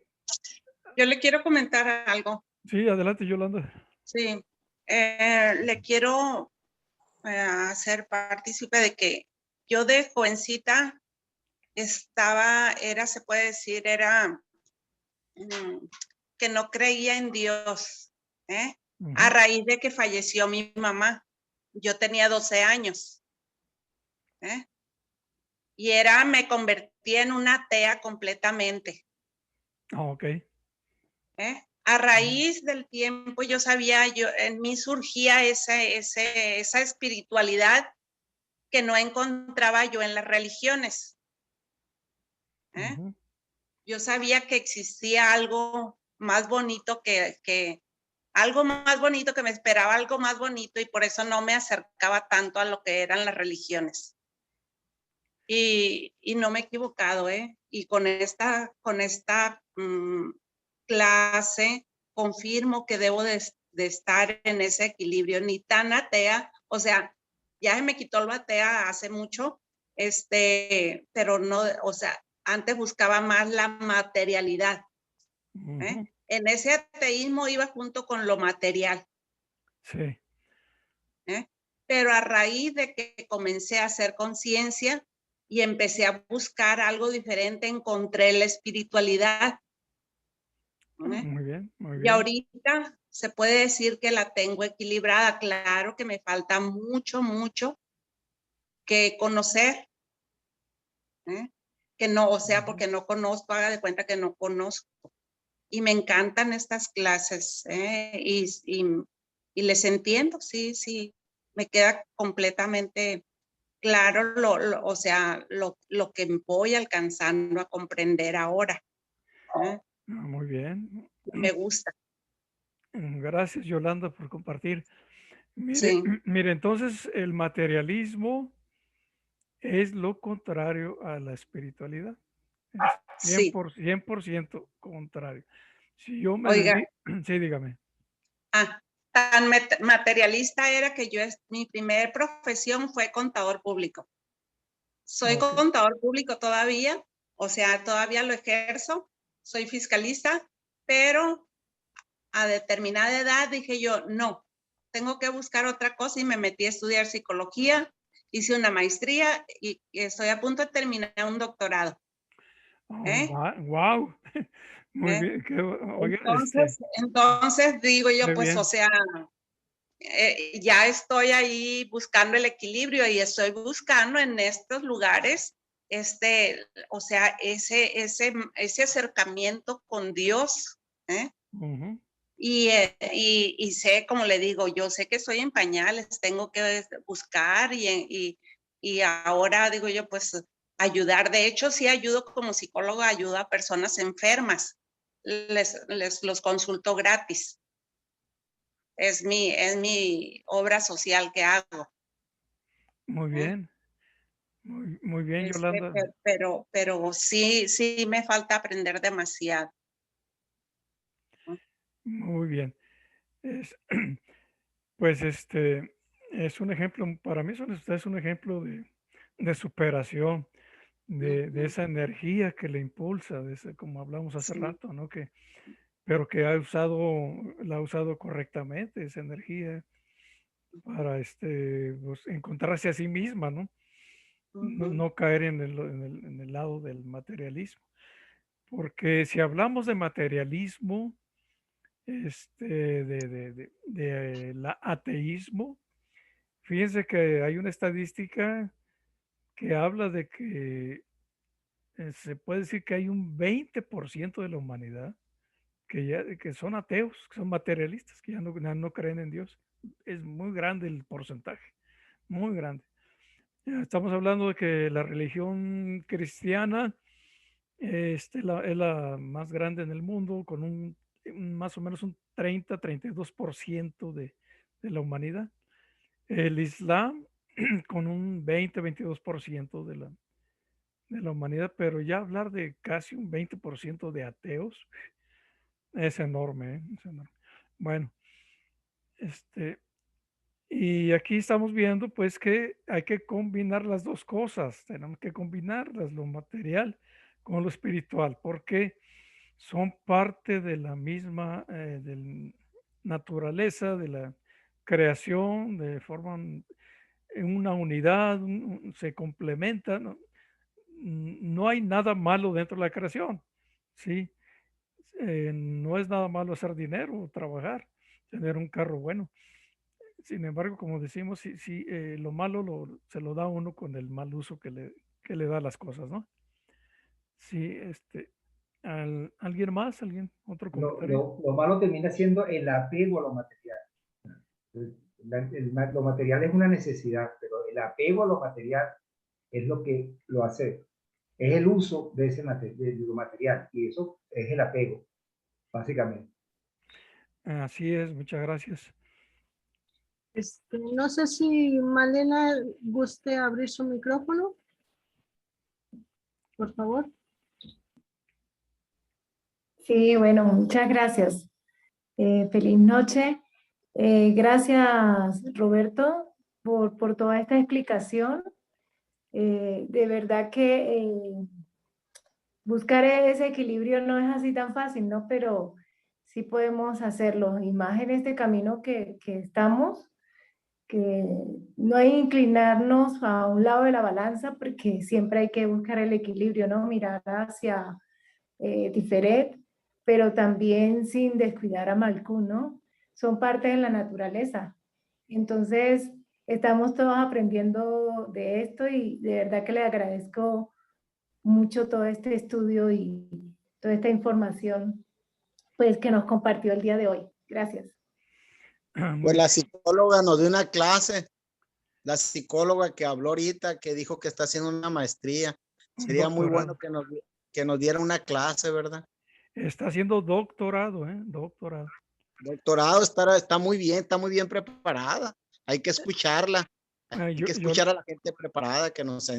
Yo le quiero comentar algo. Sí, adelante, Yolanda. Sí, le quiero hacer partícipe de que yo de jovencita se puede decir, que no creía en Dios, ¿eh? A Ujú. raíz de que falleció mi mamá. Yo tenía 12 años, ¿eh? Y me convertí en una atea completamente, Ah, ok. ¿eh? A raíz del tiempo yo sabía, en mí surgía esa espiritualidad que no encontraba yo en las religiones, ¿eh? Ujú. Yo sabía que existía algo más bonito algo más bonito, que me esperaba algo más bonito, y por eso no me acercaba tanto a lo que eran las religiones. Y no me he equivocado, ¿eh? Y con esta clase confirmo que debo de estar en ese equilibrio, ni tan atea, o sea, ya se me quitó lo atea hace mucho, pero no, o sea, antes buscaba más la materialidad, ¿eh? Ujú. En ese ateísmo iba junto con lo material, Sí. ¿eh? Pero a raíz de que comencé a hacer conciencia y empecé a buscar algo diferente, encontré la espiritualidad, ¿eh? Muy bien, muy Y bien. ahorita se puede decir que la tengo equilibrada. Claro que me falta mucho, mucho que conocer, ¿eh? Que no, o sea, Ujú. porque no conozco, haga de cuenta que no conozco. Y me encantan estas clases, ¿eh? Y les entiendo, sí, sí. Me queda completamente claro o sea, lo que voy alcanzando a comprender ahora, ¿eh? Ah, muy bien. Me gusta, Gracias, Yolanda, por compartir. Mire, sí, mire, entonces el materialismo es lo contrario a la espiritualidad. Es sí. 100% contrario. Si yo me Oiga, dedico, sí, dígame. tan materialista era que mi primer profesión fue contador público. Soy Ok. contador público todavía, o sea, todavía lo ejerzo, soy fiscalista, pero a determinada edad dije yo, no, tengo que buscar otra cosa, y me metí a estudiar psicología, hice una maestría y estoy a punto de terminar un doctorado, Oh, ¿eh? wow. Muy ¿Eh? bien. Oiga, Entonces digo yo, qué pues, o bien. sea, ya estoy ahí buscando el equilibrio, y estoy buscando en estos lugares, o sea, ese acercamiento con Dios, ¿eh? Ujú. Y sé, como le digo, yo sé que estoy en pañales, tengo que buscar, y ahora digo yo, pues ayudar. De hecho, sí ayudo como psicóloga, ayudo a personas enfermas, les los consulto gratis. Es mi obra social que hago, Muy ¿eh? bien. Muy bien, Yolanda. Pero sí me falta aprender demasiado, ¿no? Muy bien. Es, pues es un ejemplo, para mí usted es un ejemplo de superación, de Ujú, esa energía que le impulsa, como hablamos hace sí, rato, ¿no? Pero que la ha usado correctamente, esa energía, para pues, encontrarse a sí misma, ¿no? No, ujú, no caer en el lado del materialismo. Porque si hablamos de materialismo, de la ateísmo, fíjense que hay una estadística que habla de que se puede decir que hay un 20% de la humanidad que son ateos, que son materialistas, que ya no creen en Dios. Es muy grande el porcentaje, muy grande. Ya estamos hablando de que la religión cristiana es la más grande en el mundo, con más o menos un 30-32% de la humanidad. El Islam con un 20-22% de la humanidad, pero ya hablar de casi un 20% de ateos es enorme, ¿eh? Es enorme. Bueno, este, y aquí estamos viendo pues que hay que combinar las dos cosas, tenemos que combinarlas, lo material con lo espiritual. ¿Por qué? son parte de la misma naturaleza, de la creación, forman en una unidad, se complementan. ¿No? No hay nada malo dentro de la creación, ¿sí? No es nada malo hacer dinero, trabajar, tener un carro bueno. Sin embargo, como decimos, sí, lo malo se lo da uno con el mal uso que le da a las cosas, ¿no? Sí, ¿alguien más? ¿Alguien? ¿Otro comentario? Lo malo termina siendo el apego a lo material. Lo material es una necesidad, pero el apego a lo material es lo que lo hace, es el uso de de lo material, y eso es el apego, básicamente. Así es, muchas gracias. No sé si Malena guste abrir su micrófono, por favor. Sí, bueno, muchas gracias. Feliz noche. Gracias, Roberto, por toda esta explicación. De verdad que buscar ese equilibrio no es así tan fácil, ¿no? Pero sí podemos hacerlo, y más en este camino que estamos, que no hay que inclinarnos a un lado de la balanza, porque siempre hay que buscar el equilibrio, ¿no? Mirar hacia Tiferet, pero también sin descuidar a Malkún, ¿no? Son parte de la naturaleza. Entonces, estamos todos aprendiendo de esto, y de verdad que le agradezco mucho todo este estudio y toda esta información, pues, que nos compartió el día de hoy. Gracias. Pues la psicóloga nos dio una clase, la psicóloga que habló ahorita, que dijo que está haciendo una maestría. Sería muy bueno que nos diera una clase, ¿verdad? Está haciendo doctorado, ¿eh? Doctorado. Doctorado, está muy bien preparada. Hay que escucharla. Hay que escuchar a la gente preparada, que nos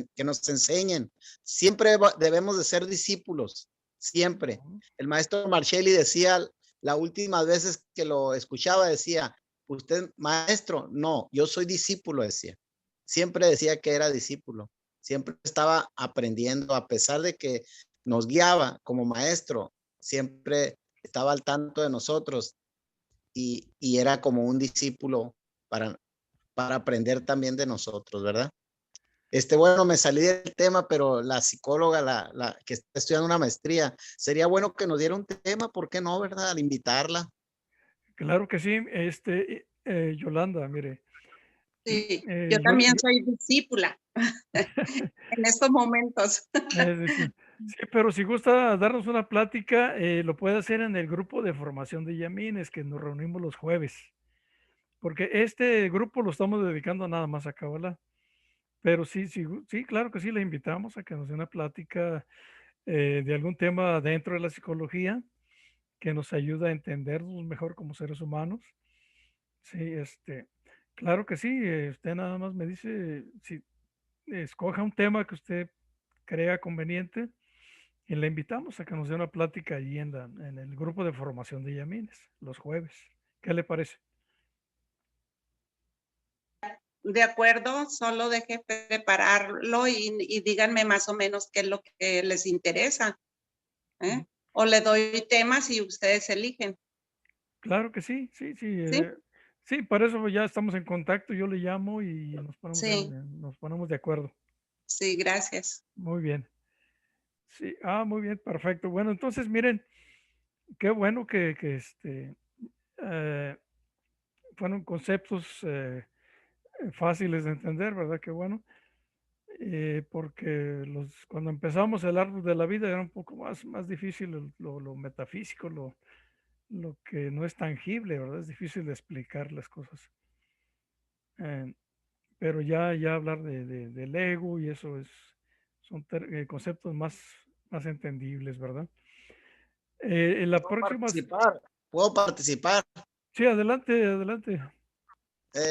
enseñen. Siempre debemos de ser discípulos, siempre. El maestro Marcelli decía, la última veces que lo escuchaba, decía, usted maestro, no, yo soy discípulo, decía. Siempre decía que era discípulo. Siempre estaba aprendiendo, a pesar de que nos guiaba como maestro, siempre estaba al tanto de nosotros, y era como un discípulo para aprender también de nosotros, ¿verdad? Bueno, me salí del tema, pero la psicóloga, la que está estudiando una maestría, sería bueno que nos diera un tema, ¿por qué no, verdad? Al invitarla. Claro que sí, Yolanda, mire. Sí, yo también soy discípula en estos momentos. Sí, pero si gusta darnos una plática, lo puede hacer en el grupo de formación de Yamines, que nos reunimos los jueves, porque este grupo lo estamos dedicando nada más a Kabbalah. Pero sí, claro que sí, le invitamos a que nos dé una plática de algún tema dentro de la psicología que nos ayuda a entendernos mejor como seres humanos. Sí, claro que sí, usted nada más me dice si escoja un tema que usted crea conveniente y le invitamos a que nos dé una plática allí en el grupo de formación de Yamines los jueves. ¿Qué le parece? De acuerdo, solo deje prepararlo y díganme más o menos qué es lo que les interesa. O le doy temas y ustedes eligen. Claro que sí. ¿Sí? Sí, para eso ya estamos en contacto, yo le llamo y Sí. nos ponemos de acuerdo. Sí, gracias. Muy bien. Sí, muy bien, perfecto. Bueno, entonces miren, qué bueno que fueron conceptos fáciles de entender, ¿verdad? Qué bueno. Porque cuando empezamos el árbol de la vida era un poco más difícil lo metafísico, lo que no es tangible, ¿verdad? Es difícil de explicar las cosas. Pero ya hablar del ego y eso son conceptos más entendibles, ¿verdad? En la próxima... ¿Puedo participar? Sí, adelante.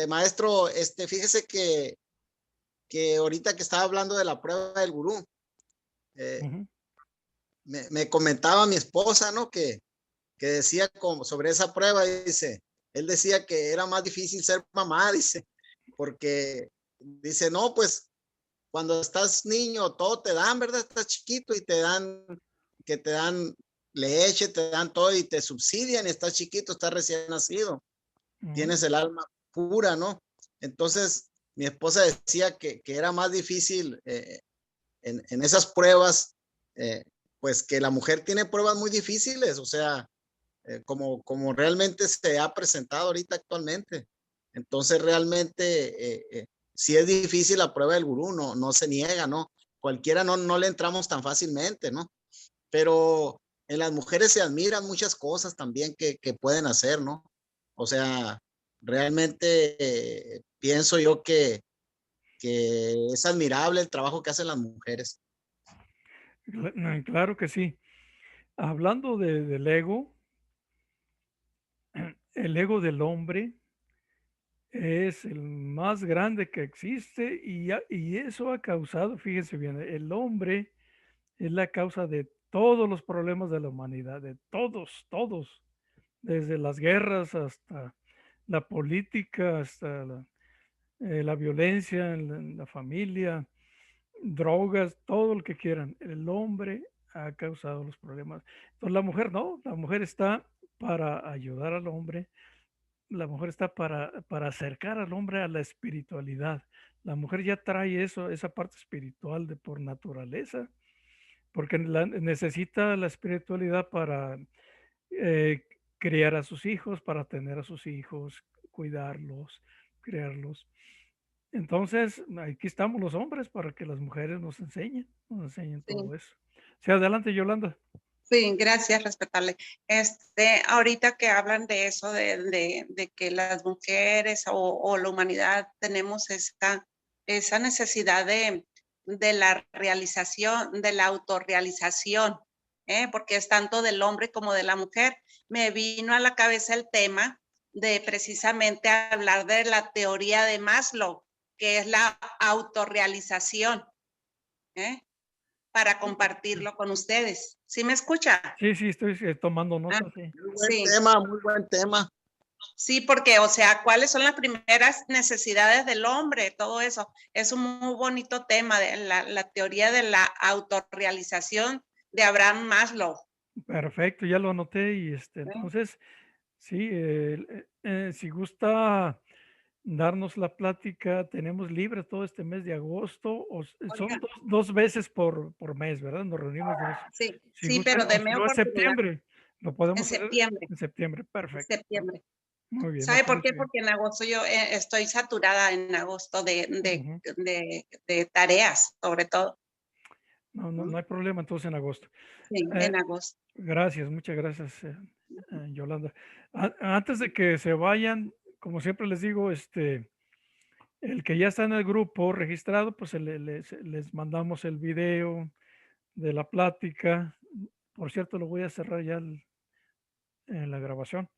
Maestro, fíjese que ahorita que estaba hablando de la prueba del gurú, me comentaba mi esposa, ¿no? Que decía sobre esa prueba, dice, él decía que era más difícil ser mamá, dice, porque dice, no, pues cuando estás niño todo te dan, ¿verdad? Estás chiquito y te dan leche, te dan todo y te subsidian, estás chiquito, estás recién nacido, tienes el alma pura, ¿no? Entonces, mi esposa decía que era más difícil en esas pruebas, pues que la mujer tiene pruebas muy difíciles, o sea, como realmente se ha presentado ahorita actualmente. Entonces, realmente, si es difícil la prueba del gurú, no se niega, ¿no? Cualquiera no le entramos tan fácilmente, ¿no? Pero en las mujeres se admiran muchas cosas también que pueden hacer, ¿no? O sea, realmente pienso yo que es admirable el trabajo que hacen las mujeres. Claro que sí. Hablando del ego, el ego del hombre es el más grande que existe y eso ha causado, fíjense bien, el hombre es la causa de todos los problemas de la humanidad, de todos, desde las guerras hasta la política, hasta la violencia en la familia, drogas, todo lo que quieran. El hombre ha causado los problemas. Entonces la mujer no, la mujer está para ayudar al hombre, la mujer está para acercar al hombre a la espiritualidad. La mujer ya trae eso, esa parte espiritual de por naturaleza, porque necesita la espiritualidad para eh, criar a sus hijos, para tener a sus hijos, cuidarlos, criarlos. Entonces, aquí estamos los hombres para que las mujeres nos enseñen Sí. todo eso. Sí, adelante, Yolanda. Sí, gracias, respetable. Ahorita que hablan de eso, de que las mujeres o la humanidad tenemos esa necesidad de la realización, de la autorrealización, porque es tanto del hombre como de la mujer. Me vino a la cabeza el tema de precisamente hablar de la teoría de Maslow, que es la autorrealización, para compartirlo con ustedes. ¿Sí me escucha? Sí, estoy tomando nota, sí. Muy buen tema. Sí, porque, o sea, ¿cuáles son las primeras necesidades del hombre? Todo eso. Es un muy bonito tema de la teoría de la autorrealización de Abraham Maslow. Perfecto, ya lo anoté y entonces, sí, si gusta darnos la plática, tenemos libre todo este mes de agosto, son dos veces por mes, ¿verdad? Nos reunimos dos. Sí, Si sí, gustan, pero o si deme no es oportunidad. septiembre, lo podemos En hacer septiembre. en septiembre, perfecto. En septiembre. Muy bien. ¿Sabe por qué? Porque en agosto yo estoy saturada en agosto de tareas, sobre todo. No hay problema entonces en agosto. Sí, en agosto. Gracias, muchas gracias, Yolanda. Antes de que se vayan, como siempre les digo, el que ya está en el grupo registrado, pues les mandamos el video de la plática. Por cierto, lo voy a cerrar ya en la grabación.